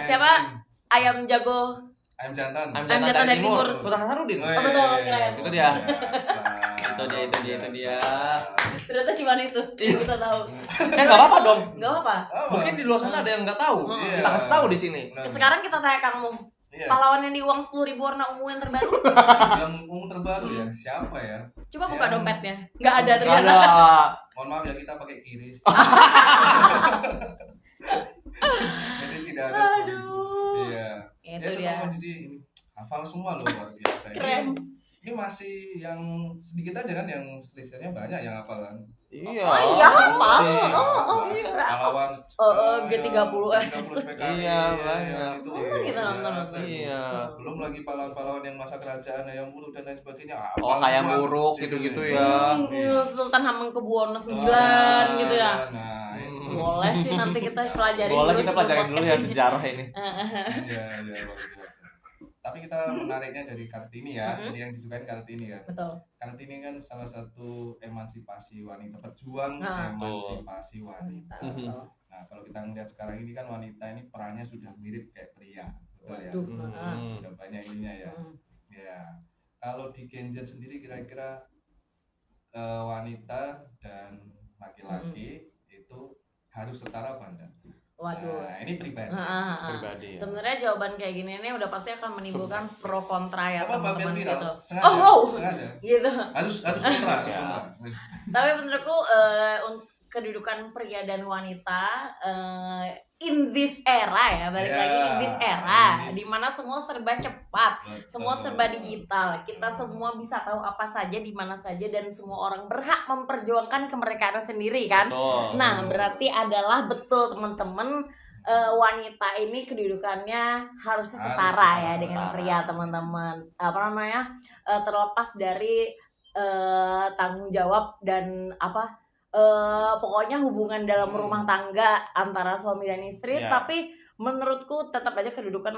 [SPEAKER 3] Siapa? Ayam Jago.
[SPEAKER 1] Ayam jantan
[SPEAKER 3] dari timur.
[SPEAKER 2] Sultan Hasanuddin.
[SPEAKER 3] Betul, keren.
[SPEAKER 2] Itu dia. itu dia.
[SPEAKER 3] Ternyata cuma itu yang kita tahu.
[SPEAKER 2] Nggak apa-apa dong.
[SPEAKER 3] Nggak apa.
[SPEAKER 2] Mungkin di luar sana ada yang nggak tahu.
[SPEAKER 1] Iya.
[SPEAKER 2] Kita kasih tahu di sini.
[SPEAKER 3] Sekarang kita tanya Kang Mung.
[SPEAKER 1] Iya.
[SPEAKER 3] Pahlawan yang di uang 10.000 warna ungu yang terbaru.
[SPEAKER 1] Yang ungu terbaru ya, siapa ya?
[SPEAKER 3] Coba buka
[SPEAKER 1] Yang-
[SPEAKER 3] dompetnya. Nggak ada
[SPEAKER 2] Nggak
[SPEAKER 3] ternyata.
[SPEAKER 2] ada.
[SPEAKER 1] Mohon maaf ya, kita pakai kiris. Jadi tidak ada.
[SPEAKER 3] Aduh.
[SPEAKER 1] Iya.
[SPEAKER 3] Itu
[SPEAKER 1] Ya,
[SPEAKER 3] dia.
[SPEAKER 1] teman-teman, jadi ini hafal semua loh, luar biasa.
[SPEAKER 3] Keren.
[SPEAKER 1] Ini masih yang sedikit aja kan, yang listennya banyak yang hafal kan.
[SPEAKER 2] Iya.
[SPEAKER 3] Oh iya, hafal.
[SPEAKER 1] Iya. Pahlawan
[SPEAKER 3] G30S.
[SPEAKER 1] PKI.
[SPEAKER 2] Iya, banyak.
[SPEAKER 1] yang itu.
[SPEAKER 3] Nonton kita nonton.
[SPEAKER 2] Iya.
[SPEAKER 1] Belum lagi pahlawan-pahlawan yang masa kerajaan yang buruk dan lain sebagainya.
[SPEAKER 2] Oh, kayak buruk gitu-gitu ya.
[SPEAKER 3] Sultan Hamengkubuwono IX gitu ya.
[SPEAKER 1] Nah, itu.
[SPEAKER 3] Boleh sih nanti kita pelajari
[SPEAKER 2] Boleh
[SPEAKER 3] dulu
[SPEAKER 2] kita
[SPEAKER 3] sebelum
[SPEAKER 2] pelajarin dulu ya
[SPEAKER 3] podcast ini.
[SPEAKER 2] sejarah ini.
[SPEAKER 1] Iya, luar biasa. Tapi kita menariknya dari Kartini ya,
[SPEAKER 3] Mhm.
[SPEAKER 1] ini yang disukain Kartini ya.
[SPEAKER 3] Betul.
[SPEAKER 1] Kartini kan salah satu emansipasi wanita, pejuang
[SPEAKER 3] Nah.
[SPEAKER 1] emansipasi wanita.
[SPEAKER 3] Betul.
[SPEAKER 1] Nah, kalau kita melihat sekarang ini kan wanita ini perannya sudah mirip kayak pria, betul ya?
[SPEAKER 3] Waduh.
[SPEAKER 1] Sudah banyak ininya ya. Ya, kalau di Gen Z sendiri kira-kira wanita dan laki-laki itu harus setara apa enggak?
[SPEAKER 3] Waduh.
[SPEAKER 1] Nah, ini pribadi.
[SPEAKER 2] Pribadi. Ya.
[SPEAKER 3] Sebenarnya jawaban kayak gini nih udah pasti akan menimbulkan pro kontra ya
[SPEAKER 1] Apa biar
[SPEAKER 3] teman-teman
[SPEAKER 1] viral?
[SPEAKER 3] gitu.
[SPEAKER 1] Sengaja,
[SPEAKER 3] Oh, wow.
[SPEAKER 1] sengaja.
[SPEAKER 3] Gitu.
[SPEAKER 1] Harus kontra, harus
[SPEAKER 2] Ya.
[SPEAKER 1] kontra.
[SPEAKER 3] Tapi menurutku kedudukan pria dan wanita in this era ya, balik
[SPEAKER 1] Ya,
[SPEAKER 3] lagi in this era
[SPEAKER 1] in this.
[SPEAKER 3] dimana semua serba cepat, semua
[SPEAKER 1] Betul.
[SPEAKER 3] serba digital. Kita semua bisa tahu apa saja di mana saja dan semua orang berhak memperjuangkan kemerdekaan sendiri kan.
[SPEAKER 2] Betul.
[SPEAKER 3] Nah, berarti adalah betul teman-teman wanita ini kedudukannya harusnya
[SPEAKER 1] Harus
[SPEAKER 3] setara ya
[SPEAKER 2] setara.
[SPEAKER 3] dengan pria teman-teman. Apa namanya? Terlepas dari tanggung jawab dan apa pokoknya hubungan dalam rumah tangga antara suami dan istri,
[SPEAKER 2] Ya.
[SPEAKER 3] tapi menurutku tetap aja kedudukan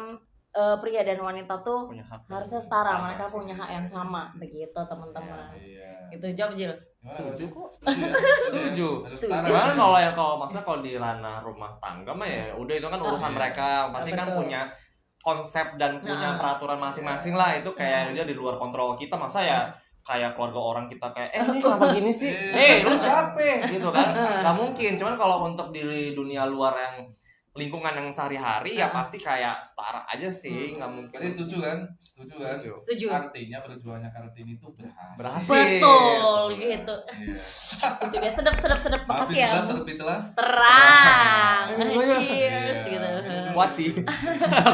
[SPEAKER 3] pria dan wanita tuh
[SPEAKER 2] Punya hak.
[SPEAKER 3] harusnya setara,
[SPEAKER 2] Sama
[SPEAKER 3] mereka
[SPEAKER 2] sih.
[SPEAKER 3] punya hak yang sama begitu teman-teman.
[SPEAKER 1] Iya.
[SPEAKER 3] Itu jawab Jil.
[SPEAKER 2] Setuju kok.
[SPEAKER 1] Setuju ya?
[SPEAKER 2] Setuju.
[SPEAKER 1] Harus
[SPEAKER 3] Setuju.
[SPEAKER 1] setara.
[SPEAKER 2] Cuman kalau maksudnya kalau di ranah rumah tangga mah ya udah itu kan urusan
[SPEAKER 1] Iya.
[SPEAKER 2] mereka pasti kan
[SPEAKER 3] Betul.
[SPEAKER 2] punya konsep dan punya
[SPEAKER 3] Nah.
[SPEAKER 2] peraturan masing-masing lah, itu kayak dia di luar kontrol kita. Masa ya kayak keluarga orang kita kayak ini kenapa gini sih? Lu siapa? Gitu kan. Gak mungkin. Cuman kalau untuk di dunia luar yang lingkungan yang sehari-hari ya pasti kayak setara aja sih, nggak mungkin.
[SPEAKER 1] Berarti setuju kan? Setuju kan?
[SPEAKER 3] Setuju.
[SPEAKER 1] Artinya perjuangannya Kartini itu berhasil.
[SPEAKER 2] Berhasil.
[SPEAKER 3] Betul gitu.
[SPEAKER 1] Iya.
[SPEAKER 3] Itu dia sedap. Makasih ya.
[SPEAKER 1] Habis terbitlah.
[SPEAKER 3] Terang.
[SPEAKER 2] Oh, iya.
[SPEAKER 3] Cheers
[SPEAKER 1] Iya.
[SPEAKER 3] gitu.
[SPEAKER 2] Kuat sih.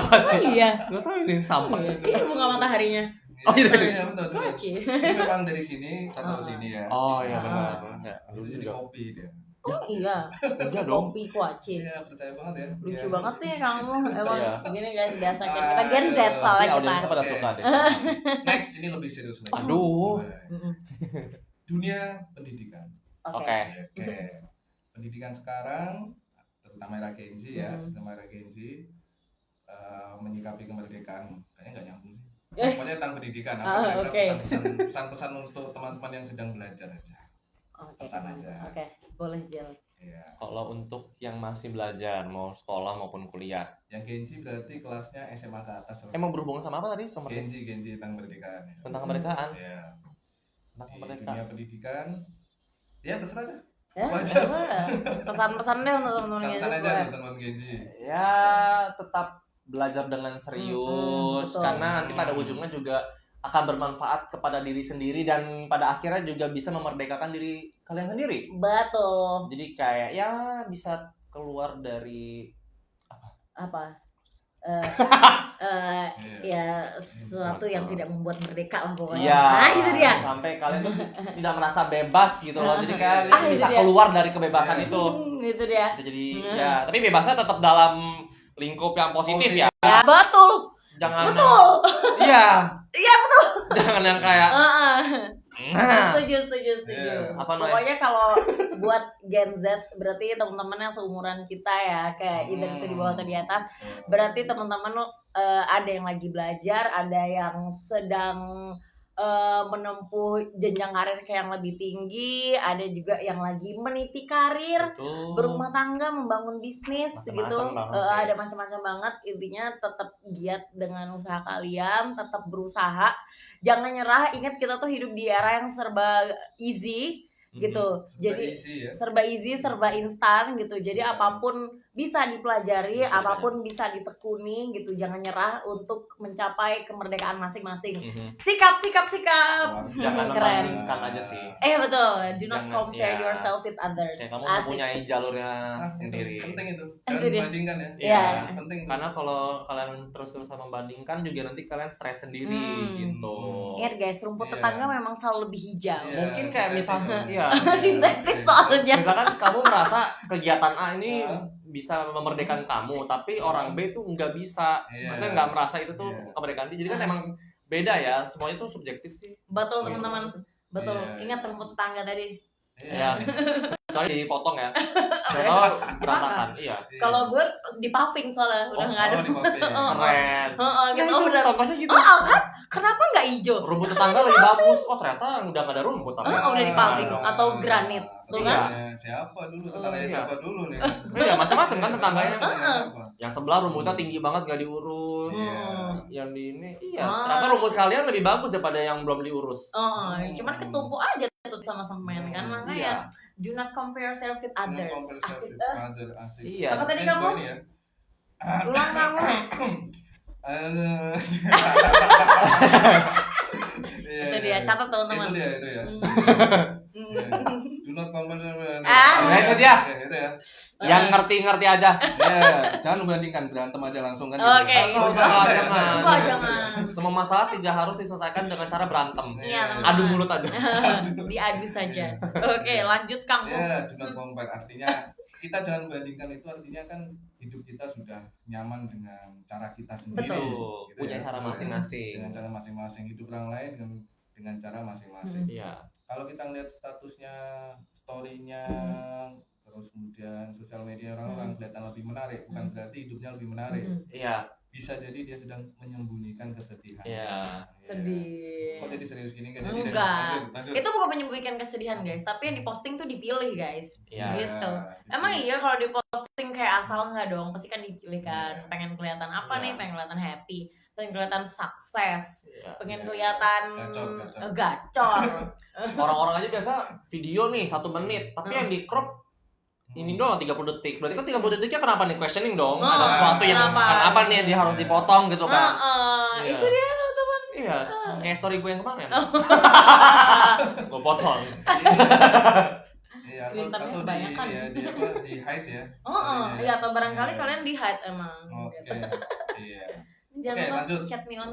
[SPEAKER 2] Kuat
[SPEAKER 3] Oh
[SPEAKER 2] sih.
[SPEAKER 3] iya.
[SPEAKER 2] Gak tau ini sampah.
[SPEAKER 3] Ini bunga mataharinya.
[SPEAKER 2] Oh, iya.
[SPEAKER 1] Iya, betul.
[SPEAKER 3] Kocak.
[SPEAKER 1] Ini memang dari sini, kita tahu sini ya.
[SPEAKER 2] Oh iya
[SPEAKER 3] Ah.
[SPEAKER 2] benar. Ya,
[SPEAKER 1] Itu jadi kopi dia.
[SPEAKER 3] Oh iya.
[SPEAKER 2] udah dong.
[SPEAKER 3] Kopi kuaci.
[SPEAKER 1] Iya, percaya banget ya.
[SPEAKER 3] Lucu
[SPEAKER 1] Iya.
[SPEAKER 3] banget nih kamu. Emang
[SPEAKER 2] Iya.
[SPEAKER 3] begini guys, biasa kita Gen Z
[SPEAKER 1] Aduh.
[SPEAKER 2] Pasti
[SPEAKER 3] soalnya
[SPEAKER 2] audiensnya
[SPEAKER 3] kita.
[SPEAKER 2] pada
[SPEAKER 1] Oke.
[SPEAKER 2] suka deh.
[SPEAKER 1] Next, ini lebih serius lagi.
[SPEAKER 2] Aduh.
[SPEAKER 3] Mm-mm.
[SPEAKER 1] Dunia pendidikan.
[SPEAKER 3] Oke.
[SPEAKER 1] Oke. Pendidikan sekarang, terutama era Gen Z ya,
[SPEAKER 3] Mhm.
[SPEAKER 1] terutama era Gen Z, menyikapi kemerdekaan. Kayaknya nggak nyambung sih.
[SPEAKER 3] Eh.
[SPEAKER 1] Pokoknya tentang pendidikan.
[SPEAKER 3] Ah,
[SPEAKER 1] Apa
[SPEAKER 3] oke.
[SPEAKER 1] pesan-pesan untuk teman-teman yang sedang belajar aja.
[SPEAKER 3] Oke.
[SPEAKER 1] Pesan aja.
[SPEAKER 3] Oke, boleh Jil.
[SPEAKER 1] Iya.
[SPEAKER 2] Kalau untuk yang masih belajar mau sekolah maupun kuliah,
[SPEAKER 1] Yang Gen Z berarti kelasnya SMA ke atas.
[SPEAKER 2] emang berhubungan sama apa tadi?
[SPEAKER 1] Gen Z tentang kemerdekaan. Ya.
[SPEAKER 2] Tentang kemerdekaan.
[SPEAKER 1] Iya.
[SPEAKER 2] Tentang
[SPEAKER 1] Di
[SPEAKER 2] kemerdekaan.
[SPEAKER 1] dunia pendidikan, ya terserah deh.
[SPEAKER 3] Ya,
[SPEAKER 1] Apa aja?
[SPEAKER 3] boleh. Pesan-pesan deh untuk teman-teman Gen Z.
[SPEAKER 1] Pesan aja
[SPEAKER 3] boleh.
[SPEAKER 1] untuk teman Gen Z.
[SPEAKER 2] Ya tetap belajar dengan serius
[SPEAKER 3] betul.
[SPEAKER 2] karena nanti pada ujungnya juga akan bermanfaat kepada diri sendiri dan pada akhirnya juga bisa memerdekakan diri kalian sendiri.
[SPEAKER 3] Betul.
[SPEAKER 2] Jadi kayak ya bisa keluar dari
[SPEAKER 3] Apa?
[SPEAKER 1] Iya.
[SPEAKER 3] Ya sesuatu yang tidak membuat merdeka lah pokoknya.
[SPEAKER 2] Iya.
[SPEAKER 3] Nah, itu dia.
[SPEAKER 2] Sampai kalian tuh tidak merasa bebas gitu loh. Jadi kalian
[SPEAKER 3] Ah, itu
[SPEAKER 2] bisa
[SPEAKER 3] dia.
[SPEAKER 2] keluar dari kebebasan itu.
[SPEAKER 3] Itu dia.
[SPEAKER 2] Bisa jadi
[SPEAKER 3] Hmm.
[SPEAKER 2] ya, tapi bebasnya tetap dalam lingkup yang positif ya.
[SPEAKER 3] Ya, betul.
[SPEAKER 2] Jangan
[SPEAKER 3] Betul.
[SPEAKER 2] Iya.
[SPEAKER 3] Iya,
[SPEAKER 2] betul. Jangan yang kayak nah.
[SPEAKER 3] Setuju.
[SPEAKER 1] Iya.
[SPEAKER 2] Apa namanya?
[SPEAKER 3] Pokoknya kalau buat Gen Z berarti teman-teman yang seumuran kita ya, kayak either itu di bawah atau di atas, berarti teman-teman ada yang lagi belajar, ada yang sedang menempuh jenjang karir kayak yang lebih tinggi, ada juga yang lagi meniti karir,
[SPEAKER 2] Betul.
[SPEAKER 3] berumah tangga, membangun bisnis
[SPEAKER 2] Macam-macam
[SPEAKER 3] gitu.
[SPEAKER 2] banget sih.
[SPEAKER 3] Ada macam-macam banget. Intinya tetap giat dengan usaha kalian, tetap berusaha. jangan nyerah. Ingat kita tuh hidup di era yang serba easy gitu. Jadi serba easy, serba instan gitu. Jadi apapun bisa dipelajari, apapun bisa ditekuni gitu. Jangan nyerah untuk mencapai kemerdekaan masing-masing. Sikap.
[SPEAKER 2] Jangan
[SPEAKER 3] Keren.
[SPEAKER 2] membandingkan aja sih.
[SPEAKER 3] Betul. Do not
[SPEAKER 2] Jangan,
[SPEAKER 3] compare
[SPEAKER 2] ya.
[SPEAKER 3] yourself with others.
[SPEAKER 2] Kayak kamu
[SPEAKER 3] Asik.
[SPEAKER 2] mempunyai jalurnya sendiri.
[SPEAKER 1] Penting itu.
[SPEAKER 3] Itu
[SPEAKER 1] Jangan
[SPEAKER 3] dia.
[SPEAKER 1] dibandingkan ya.
[SPEAKER 3] Iya.
[SPEAKER 1] Penting.
[SPEAKER 2] Karena kalau kalian terus-terusan membandingkan juga nanti kalian stres sendiri gitu.
[SPEAKER 3] Ingat guys, rumput
[SPEAKER 1] Iya.
[SPEAKER 3] tetangga memang selalu lebih hijau.
[SPEAKER 1] Iya,
[SPEAKER 2] Mungkin kayak
[SPEAKER 1] sintetis
[SPEAKER 2] misalnya,
[SPEAKER 1] soalnya.
[SPEAKER 2] ya.
[SPEAKER 3] Sintetis soalnya.
[SPEAKER 2] Misalkan kamu merasa kegiatan A ini
[SPEAKER 1] Hah?
[SPEAKER 2] bisa memerdekakan kamu, tapi orang B tuh nggak bisa.
[SPEAKER 1] Iya.
[SPEAKER 2] Maksudnya nggak merasa itu tuh
[SPEAKER 1] Iya.
[SPEAKER 2] kemerdekaan dia. Jadi kan emang beda ya, semuanya tuh subjektif sih.
[SPEAKER 3] Betul
[SPEAKER 1] Iya.
[SPEAKER 3] teman-teman. Betul.
[SPEAKER 1] Iya.
[SPEAKER 3] Ingat rumput tetangga tadi.
[SPEAKER 2] Ya, kecuali dipotong ya. Contoh berantakan, iya.
[SPEAKER 3] Kalau gue di puffing soalnya udah nggak ada.
[SPEAKER 1] di pape.
[SPEAKER 2] Keren.
[SPEAKER 3] Gitu.
[SPEAKER 2] Nah, itu
[SPEAKER 3] Udah.
[SPEAKER 2] contohnya gitu.
[SPEAKER 3] Kan? Kenapa nggak hijau?
[SPEAKER 2] Rumput tetangga lebih bagus. Oh ternyata udah nggak ada rumput.
[SPEAKER 3] Udah di paving atau granit, tuh kan?
[SPEAKER 1] Tetangganya siapa dulu? Tetangganya
[SPEAKER 2] Iya.
[SPEAKER 1] siapa dulu nih?
[SPEAKER 2] Iya macam-macam kan tetangganya.
[SPEAKER 1] Tetangganya siapa?
[SPEAKER 2] Yang sebelah rumputnya tinggi banget nggak diurus.
[SPEAKER 1] Iya.
[SPEAKER 2] Yang di ini, iya.
[SPEAKER 3] Ah.
[SPEAKER 2] Ternyata rumput kalian lebih bagus daripada yang belum diurus.
[SPEAKER 3] Cuman ketumpuk aja tuh sama semen kan, makanya do not compare yourself with others. Asik.
[SPEAKER 1] Asik.
[SPEAKER 2] Iya.
[SPEAKER 3] Apa tadi
[SPEAKER 1] Eh,
[SPEAKER 3] kamu?
[SPEAKER 1] gua ini ya.
[SPEAKER 3] Ulang kamu.
[SPEAKER 1] Iya,
[SPEAKER 3] Itu
[SPEAKER 1] iya,
[SPEAKER 3] dia,
[SPEAKER 1] iya.
[SPEAKER 3] catat teman-teman.
[SPEAKER 1] Itu ya. Iya. Do not compare.
[SPEAKER 3] Ah.
[SPEAKER 2] Itu dia.
[SPEAKER 1] Oke, itu ya.
[SPEAKER 2] Yang ngerti-ngerti aja.
[SPEAKER 1] Ya, jangan membandingkan, berantem aja langsung kan.
[SPEAKER 3] Oke,
[SPEAKER 1] gitu.
[SPEAKER 3] gitu.
[SPEAKER 2] Jangan.
[SPEAKER 3] Enggak, jangan.
[SPEAKER 2] Semua masalah tidak harus diselesaikan dengan cara berantem.
[SPEAKER 3] Iya, teman-teman.
[SPEAKER 2] Adu mulut aja.
[SPEAKER 3] Diadu saja. Oke, lanjut kamu.
[SPEAKER 1] Ya, do not compare artinya kita jangan bandingkan, itu artinya kan hidup kita sudah nyaman dengan cara kita sendiri.
[SPEAKER 3] Betul.
[SPEAKER 1] Gitu
[SPEAKER 2] Punya
[SPEAKER 1] ya.
[SPEAKER 2] cara
[SPEAKER 1] Betul ya.
[SPEAKER 2] masing-masing.
[SPEAKER 1] Dengan cara masing-masing, hidup orang lain dengan cara masing-masing.
[SPEAKER 2] Iya.
[SPEAKER 1] Kalau kita ngeliat statusnya, story-nya, terus kemudian sosial media orang-orang kelihatan lebih menarik, bukan berarti hidupnya lebih menarik.
[SPEAKER 2] Iya.
[SPEAKER 1] Bisa jadi dia sedang menyembunyikan kesedihan.
[SPEAKER 2] Iya.
[SPEAKER 3] Sedih.
[SPEAKER 1] Kok jadi serius gini? Nggak jadi deh.
[SPEAKER 3] Enggak.
[SPEAKER 1] Lanjut.
[SPEAKER 3] Itu bukan menyembunyikan kesedihan guys, tapi yang diposting tuh dipilih guys.
[SPEAKER 2] Iya.
[SPEAKER 3] Gitu. Emang iya kalau diposting kayak asal nggak dong, pasti kan dipilih kan.
[SPEAKER 1] Iya.
[SPEAKER 3] Pengen kelihatan apa
[SPEAKER 2] Iya.
[SPEAKER 3] nih? Pengen kelihatan happy, pengen kelihatan sukses,
[SPEAKER 2] Iya.
[SPEAKER 3] pengen
[SPEAKER 1] Iya.
[SPEAKER 3] kelihatan
[SPEAKER 1] Gacor.
[SPEAKER 3] gacor.
[SPEAKER 2] Orang-orang aja biasa video nih 1 menit, tapi yang di crop ini doang 30 detik. Berarti kan 30 detiknya kenapa nih? Questioning dong. Ada sesuatu yang
[SPEAKER 3] kenapa?
[SPEAKER 2] apa nih yang dia harus dipotong gitu kan. Iya.
[SPEAKER 3] Itu dia teman-teman.
[SPEAKER 2] Iya, kayak story gue yang kemarin. Gue potong.
[SPEAKER 1] Iya,
[SPEAKER 3] Screen time-nya
[SPEAKER 1] atau di
[SPEAKER 3] kebanyakan.
[SPEAKER 1] ini ya, di apa? Di hide ya.
[SPEAKER 3] Iya atau barangkali
[SPEAKER 1] Iya.
[SPEAKER 3] kalian di hide emang.
[SPEAKER 1] Oke.
[SPEAKER 3] Gitu.
[SPEAKER 1] Iya.
[SPEAKER 3] Jangan
[SPEAKER 1] Oke,
[SPEAKER 3] lupa
[SPEAKER 1] lanjut.
[SPEAKER 3] chat me on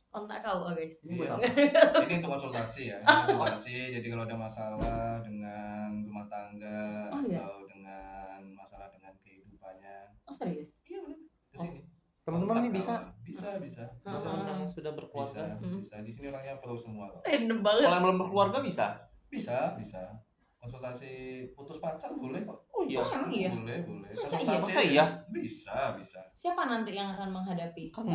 [SPEAKER 3] kontak kau guys.
[SPEAKER 1] Iya. Ini untuk konsultasi ya. Konsultasi. Jadi kalau ada masalah dengan rumah tangga
[SPEAKER 3] Oh, iya.
[SPEAKER 1] atau dengan masalah dengan kehidupannya,
[SPEAKER 3] Oh serius?
[SPEAKER 1] iya benar. Ke sini.
[SPEAKER 2] Teman-teman
[SPEAKER 1] Kontak
[SPEAKER 2] ini bisa.
[SPEAKER 1] kawan. Bisa.
[SPEAKER 2] Teman-teman yang sudah
[SPEAKER 1] Bisa,
[SPEAKER 2] berkeluarga.
[SPEAKER 1] bisa. Di sini orangnya pro semua kok.
[SPEAKER 3] Random banget.
[SPEAKER 2] Kalau yang belum berkeluarga bisa.
[SPEAKER 1] Bisa. Konsultasi putus pacar boleh kok.
[SPEAKER 2] Oh iya.
[SPEAKER 3] Emang iya?
[SPEAKER 1] Boleh.
[SPEAKER 3] Masa
[SPEAKER 2] Masa iya?
[SPEAKER 1] Bisa.
[SPEAKER 3] Siapa nanti yang akan menghadapi?
[SPEAKER 2] Kamu.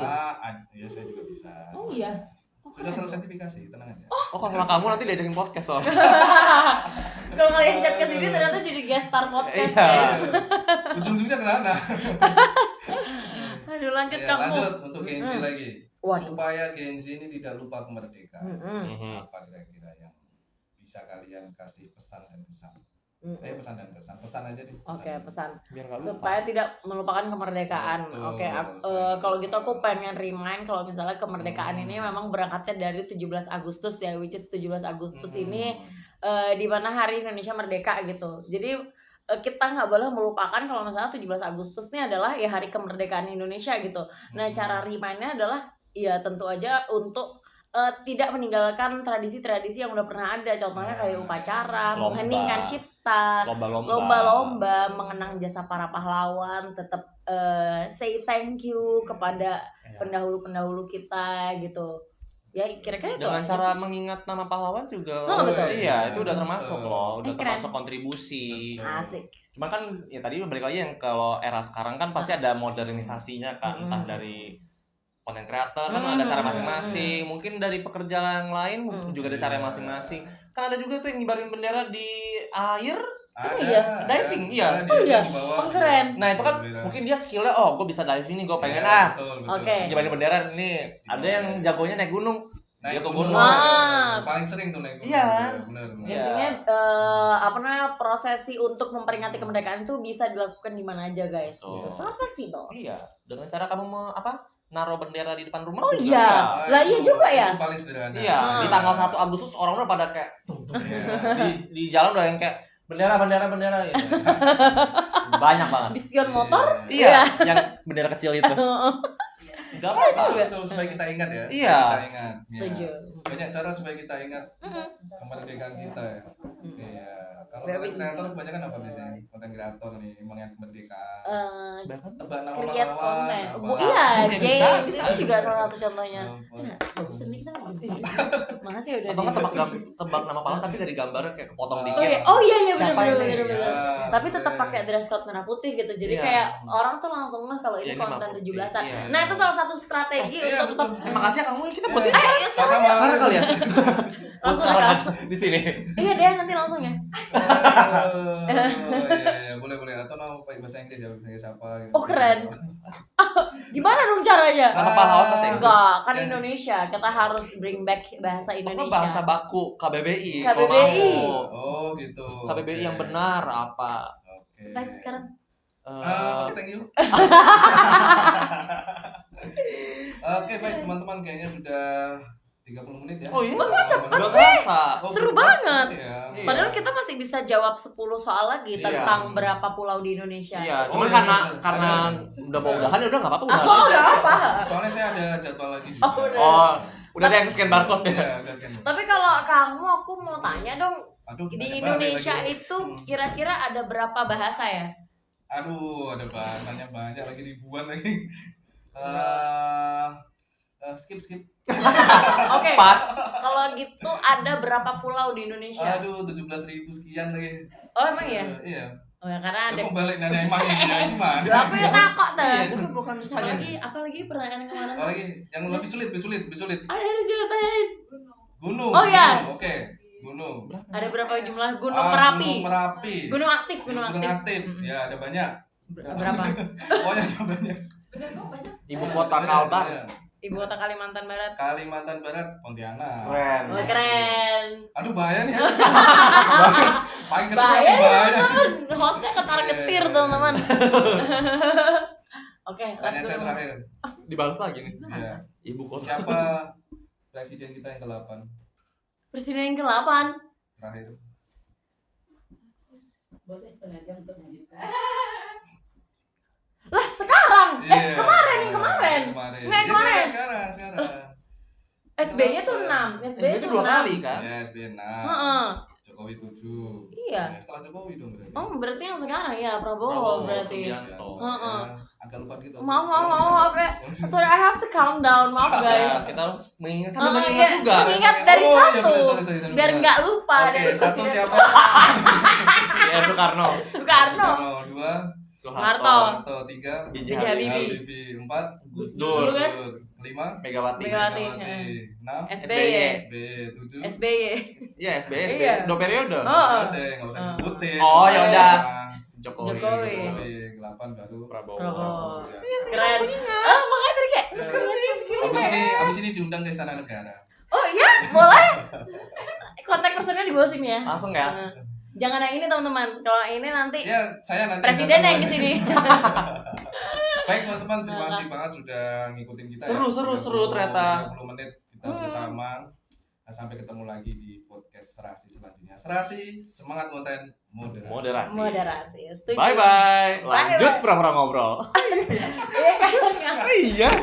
[SPEAKER 1] Ya saya juga bisa.
[SPEAKER 3] Oh iya. Oh,
[SPEAKER 1] Sudah
[SPEAKER 3] keren.
[SPEAKER 1] tersertifikasi, tenang aja.
[SPEAKER 2] Oh kalau kamu nanti diajakin podcast soalnya.
[SPEAKER 3] Kalau kalian chat ke sini ternyata jadi guest star podcast
[SPEAKER 2] Iya.
[SPEAKER 3] guys.
[SPEAKER 1] Ujung-ujungnya ke sana.
[SPEAKER 3] Aduh lanjut
[SPEAKER 1] Ya,
[SPEAKER 3] kamu.
[SPEAKER 1] lanjut untuk Gen Z lagi.
[SPEAKER 3] Waduh.
[SPEAKER 1] Supaya Gen Z ini tidak lupa kemerdekaan.
[SPEAKER 2] Mhm.
[SPEAKER 1] Apa kira-kira yang bisa kalian kasih pesan dan kesan?
[SPEAKER 3] Mm-mm.
[SPEAKER 1] Pesan dan kesan. Pesan aja deh.
[SPEAKER 3] Oke, pesan.
[SPEAKER 2] Biar nggak lupa.
[SPEAKER 3] Supaya tidak melupakan kemerdekaan.
[SPEAKER 1] Betul.
[SPEAKER 3] Oke, kalau gitu aku pengen remind kalau misalnya kemerdekaan ini memang berangkatnya dari 17 Agustus ya, which is 17 Agustus ini di mana hari Indonesia merdeka gitu. Jadi kita nggak boleh melupakan kalau misalnya 17 Agustus ini adalah ya hari kemerdekaan Indonesia gitu. Nah, cara remind-nya adalah ya tentu aja untuk tidak meninggalkan tradisi-tradisi yang udah pernah ada. Contohnya kayak upacara,
[SPEAKER 2] Lomba.
[SPEAKER 3] mengheningkan cipta, lomba-lomba, mengenang jasa para pahlawan, tetap say thank you kepada
[SPEAKER 2] Iya.
[SPEAKER 3] pendahulu-pendahulu kita gitu. Ya kira-kira itu.
[SPEAKER 2] Dengan
[SPEAKER 3] aja
[SPEAKER 2] cara
[SPEAKER 3] sih.
[SPEAKER 2] mengingat nama pahlawan juga.
[SPEAKER 3] Oh, betul.
[SPEAKER 2] Iya, itu udah termasuk
[SPEAKER 1] Betul.
[SPEAKER 2] loh, udah
[SPEAKER 3] Keren.
[SPEAKER 2] termasuk kontribusi.
[SPEAKER 1] Betul.
[SPEAKER 3] Asik.
[SPEAKER 2] Cuma kan ya tadi balik lagi yang kalau era sekarang kan pasti ada modernisasinya kan, entah dari content creator kan ada cara masing-masing, mungkin dari pekerjaan yang lain juga ada cara masing-masing. Kan ada juga tuh yang ngibarin bendera di air.
[SPEAKER 1] Ada,
[SPEAKER 3] iya.
[SPEAKER 2] Diving, iya.
[SPEAKER 3] Oh iya.
[SPEAKER 1] Di bawah.
[SPEAKER 3] Oh, keren.
[SPEAKER 2] Nah itu kan
[SPEAKER 1] Alhamdulillah.
[SPEAKER 2] mungkin dia skillnya, oh gue bisa diving nih, gue pengen
[SPEAKER 1] Iya, betul.
[SPEAKER 3] Oke.
[SPEAKER 2] ngibarin bendera nih. Ada yang jagonya naik gunung. Dia ke
[SPEAKER 1] gunung.
[SPEAKER 2] gunung.
[SPEAKER 1] Paling sering tuh naik gunung.
[SPEAKER 2] Iya.
[SPEAKER 1] Benar.
[SPEAKER 2] Iya.
[SPEAKER 3] Intinya apa namanya prosesi untuk memperingati kemerdekaan itu bisa dilakukan di mana aja guys.
[SPEAKER 2] Betul.
[SPEAKER 3] Gitu. Sangat fleksibel.
[SPEAKER 2] Iya, dengan cara kamu naruh bendera di depan rumah
[SPEAKER 3] Oh
[SPEAKER 2] juga
[SPEAKER 3] iya.
[SPEAKER 2] bisa.
[SPEAKER 3] Lah iya juga ya.
[SPEAKER 1] Itu paling sederhana.
[SPEAKER 2] Iya, di tanggal 1 Agustus orang udah pada kayak
[SPEAKER 1] Iya.
[SPEAKER 2] di jalan udah yang kayak bendera gitu. Banyak banget.
[SPEAKER 3] Di spion motor.
[SPEAKER 2] Iya, yang bendera kecil itu. Enggak apa-apa.
[SPEAKER 1] Betul, supaya kita ingat ya.
[SPEAKER 2] Iya.
[SPEAKER 1] Supaya kita ingat.
[SPEAKER 3] Setuju.
[SPEAKER 1] Iya. Banyak cara supaya kita ingat kemerdekaan kita ya. Iya. Kalau
[SPEAKER 3] Very
[SPEAKER 1] konten kreator
[SPEAKER 3] easy.
[SPEAKER 1] kebanyakan apa biasanya? Konten kreator nih, mengingat kemerdekaan.
[SPEAKER 2] Bahkan
[SPEAKER 1] Tebak nama
[SPEAKER 3] Create
[SPEAKER 1] pahlawan.
[SPEAKER 3] content.
[SPEAKER 1] apa.
[SPEAKER 3] Bu, iya,
[SPEAKER 2] Mungkin bisa.
[SPEAKER 3] Jay juga salah satu contohnya.
[SPEAKER 1] Ampun.
[SPEAKER 3] Nah, bagus nih kita lagi. Makasih udah
[SPEAKER 2] atau kan
[SPEAKER 3] di.
[SPEAKER 2] tebak nama pahlawan tapi dari gambarnya kayak kepotong dikit.
[SPEAKER 3] Oh iya
[SPEAKER 2] Siapa
[SPEAKER 3] benar
[SPEAKER 2] ini?
[SPEAKER 3] benar.
[SPEAKER 1] Ya,
[SPEAKER 3] Tapi tetap
[SPEAKER 1] boleh.
[SPEAKER 3] pakai dress code merah putih gitu. Jadi
[SPEAKER 2] Iya.
[SPEAKER 3] kayak orang tuh langsung mah kalau
[SPEAKER 2] Ya,
[SPEAKER 3] ini
[SPEAKER 2] ini
[SPEAKER 3] konten
[SPEAKER 2] mah putih.
[SPEAKER 3] 17-an.
[SPEAKER 2] Iya.
[SPEAKER 3] Nah, itu salah satu strategi
[SPEAKER 1] Iya,
[SPEAKER 3] untuk tetap
[SPEAKER 1] betul.
[SPEAKER 2] Makasih ya kamu kita buat
[SPEAKER 1] Iya.
[SPEAKER 2] ini.
[SPEAKER 1] Sama-sama.
[SPEAKER 2] Sekarang kalian.
[SPEAKER 3] Langsung
[SPEAKER 2] Sekarang
[SPEAKER 3] ya.
[SPEAKER 2] aja di sini.
[SPEAKER 3] Iya deh nanti langsung ya.
[SPEAKER 1] Iya, boleh. Atau nama bahasa Inggris ya, bahasa Inggris apa gitu.
[SPEAKER 3] Oh, keren. Gimana dong caranya?
[SPEAKER 2] Nama pahlawan bahasa Inggris.
[SPEAKER 3] Enggak, kan
[SPEAKER 1] Ya.
[SPEAKER 3] Indonesia. Kita harus bring back bahasa
[SPEAKER 2] Apa
[SPEAKER 3] Indonesia.
[SPEAKER 2] bahasa baku KBBI. kalau
[SPEAKER 3] KBBI.
[SPEAKER 2] mau.
[SPEAKER 1] Oh, gitu.
[SPEAKER 2] KBBI yang
[SPEAKER 1] Oke.
[SPEAKER 2] benar apa?
[SPEAKER 1] Oke.
[SPEAKER 3] Kita sekarang
[SPEAKER 1] Oke, thank you. Oke, baik teman-teman, kayaknya sudah 30 menit ya.
[SPEAKER 2] Oh iya?
[SPEAKER 3] Wah, cepet
[SPEAKER 2] Gak
[SPEAKER 3] sih.
[SPEAKER 2] kerasa.
[SPEAKER 1] Oh,
[SPEAKER 3] Seru
[SPEAKER 1] betul.
[SPEAKER 3] banget.
[SPEAKER 1] Iya.
[SPEAKER 2] Iya.
[SPEAKER 3] padahal kita masih bisa jawab 10 soal lagi
[SPEAKER 2] Iya.
[SPEAKER 3] tentang berapa pulau di Indonesia.
[SPEAKER 2] Iya,
[SPEAKER 1] Oh,
[SPEAKER 2] cuman
[SPEAKER 1] iya, bener.
[SPEAKER 2] karena udah mau udahan ya udah enggak apa-apa
[SPEAKER 3] Oh,
[SPEAKER 2] udahan aja.
[SPEAKER 3] enggak apa.
[SPEAKER 1] Soalnya saya ada jadwal lagi juga.
[SPEAKER 3] Oh, udah.
[SPEAKER 2] Oh, udah ada yang scan barcode ya.
[SPEAKER 1] Iya, udah scan.
[SPEAKER 3] Tapi kalau kamu aku mau tanya dong,
[SPEAKER 1] Aduh,
[SPEAKER 3] di
[SPEAKER 1] banyak
[SPEAKER 3] Indonesia
[SPEAKER 1] banget lagi.
[SPEAKER 3] itu kira-kira ada berapa bahasa ya?
[SPEAKER 1] Aduh, ada bahasanya banyak lagi, ribuan lagi. Skip.
[SPEAKER 3] Oke.
[SPEAKER 2] Pas.
[SPEAKER 3] Kalau gitu ada berapa pulau di Indonesia?
[SPEAKER 1] Aduh, 17.000 sekian lagi.
[SPEAKER 3] Oh emang ya?
[SPEAKER 1] Iya.
[SPEAKER 3] Oh ya karena ada.
[SPEAKER 1] Kok balik nanya emang ini gimana?
[SPEAKER 3] Aku ya takut dah.
[SPEAKER 2] Iya, itu kan bukan hanya
[SPEAKER 3] Apalagi pertanyaan yang kemana?
[SPEAKER 1] Apalagi yang lebih sulit.
[SPEAKER 3] Ada ceritanya.
[SPEAKER 1] Gunung.
[SPEAKER 3] Oh, iya.
[SPEAKER 1] Gunung, oke. Gunung.
[SPEAKER 3] Ada berapa jumlah gunung
[SPEAKER 1] Ah,
[SPEAKER 3] Merapi?
[SPEAKER 1] Gunung Merapi.
[SPEAKER 3] Gunung aktif, gunung aktif.
[SPEAKER 1] Ya, ada banyak.
[SPEAKER 3] Berapa?
[SPEAKER 1] Pokoknya ada banyak.
[SPEAKER 2] ibu kota
[SPEAKER 1] Banyak,
[SPEAKER 2] Kalbar.
[SPEAKER 1] banyak.
[SPEAKER 3] Ibu kota Kalimantan Barat.
[SPEAKER 1] Kalimantan Barat, Pontianak.
[SPEAKER 2] Keren.
[SPEAKER 3] Oh, keren.
[SPEAKER 1] Aduh, bahaya nih. Paling kesel
[SPEAKER 3] Bahaya
[SPEAKER 1] bahaya.
[SPEAKER 3] teman-teman. Hostnya ketar-ketir
[SPEAKER 1] Iya.
[SPEAKER 3] teman-teman. Oke, let's
[SPEAKER 1] Tanya saya
[SPEAKER 3] go.
[SPEAKER 1] terakhir.
[SPEAKER 2] Dibalas lagi nih.
[SPEAKER 1] Iya.
[SPEAKER 2] Ibu kota.
[SPEAKER 1] Siapa presiden kita yang ke-8
[SPEAKER 3] Presiden yang ke-8.
[SPEAKER 1] terakhir?
[SPEAKER 4] Boleh setengah jam untuk ngedit.
[SPEAKER 3] Lah, sekarang.
[SPEAKER 1] Iya.
[SPEAKER 3] kemarin.
[SPEAKER 1] Kemarin.
[SPEAKER 3] Nggak,
[SPEAKER 1] Ya,
[SPEAKER 3] kemarin.
[SPEAKER 1] sekarang.
[SPEAKER 3] SBY tuh 6.
[SPEAKER 2] SBY itu 2 kali kan?
[SPEAKER 1] Ya, SBY 6.
[SPEAKER 3] Heeh.
[SPEAKER 1] Jokowi 7.
[SPEAKER 3] Iya.
[SPEAKER 1] Ya, setelah Jokowi dong berarti.
[SPEAKER 3] Oh, berarti yang sekarang ya Prabowo
[SPEAKER 2] Prabowo,
[SPEAKER 3] berarti.
[SPEAKER 2] Subianto.
[SPEAKER 3] Heeh.
[SPEAKER 1] Ya, agak lupa gitu.
[SPEAKER 3] Maaf ya. Sorry, I have to calm down. Maaf
[SPEAKER 2] Ya,
[SPEAKER 3] guys.
[SPEAKER 2] kita harus mengingat
[SPEAKER 3] Oh,
[SPEAKER 2] sambil mengingat
[SPEAKER 3] iya.
[SPEAKER 2] juga.
[SPEAKER 3] Mengingat dari
[SPEAKER 1] Oh, iya,
[SPEAKER 3] satu.
[SPEAKER 1] bener, sorry,
[SPEAKER 3] Biar
[SPEAKER 1] bener.
[SPEAKER 3] nggak lupa.
[SPEAKER 1] Oke,
[SPEAKER 3] dari
[SPEAKER 1] satu
[SPEAKER 3] presiden
[SPEAKER 1] siapa?
[SPEAKER 2] Ya Soekarno,
[SPEAKER 3] Soekarno.
[SPEAKER 1] 2,
[SPEAKER 3] Soeharto.
[SPEAKER 1] 3,
[SPEAKER 2] B.J.
[SPEAKER 3] B.J. Habibie.
[SPEAKER 1] Habibie, 4,
[SPEAKER 2] Gus
[SPEAKER 3] Dur.
[SPEAKER 2] Dur,
[SPEAKER 1] 5,
[SPEAKER 2] Megawati.
[SPEAKER 3] Megawati.
[SPEAKER 1] 6,
[SPEAKER 3] SBY.
[SPEAKER 1] SBY 7.
[SPEAKER 3] SBY.
[SPEAKER 2] Iya, SBY,
[SPEAKER 3] Iya.
[SPEAKER 2] 2 periode.
[SPEAKER 3] Oh.
[SPEAKER 1] Ada yang nggak usah disebutin.
[SPEAKER 2] Oh, ya udah.
[SPEAKER 1] Nah,
[SPEAKER 2] Jokowi.
[SPEAKER 3] Jokowi.
[SPEAKER 1] Jokowi 8 baru
[SPEAKER 2] Prabowo.
[SPEAKER 3] Prabowo.
[SPEAKER 1] Ya.
[SPEAKER 3] Keren. Oh, makanya tadi kayak terus
[SPEAKER 1] Abis ini diundang ke Istana Negara.
[SPEAKER 3] Oh iya, boleh. Kontak personnya di bawah sini ya.
[SPEAKER 2] Langsung ya.
[SPEAKER 3] Jangan yang ini teman-teman. Kalau yang ini nanti
[SPEAKER 1] Ya, saya nanti
[SPEAKER 3] presiden
[SPEAKER 1] datang
[SPEAKER 3] yang
[SPEAKER 1] lagi.
[SPEAKER 3] kesini.
[SPEAKER 1] Baik teman-teman, terima kasih banget sudah ngikutin kita.
[SPEAKER 2] Seru ternyata.
[SPEAKER 1] 30 menit kita bersama. Nah, sampai ketemu lagi di podcast Serasi selanjutnya. Serasi, semangat konten moderasi.
[SPEAKER 3] Moderasi. Setuju.
[SPEAKER 2] Bye bye. Lanjut
[SPEAKER 3] Bye-bye.
[SPEAKER 2] pura-pura ngobrol.
[SPEAKER 3] Iya kan?
[SPEAKER 2] Iya.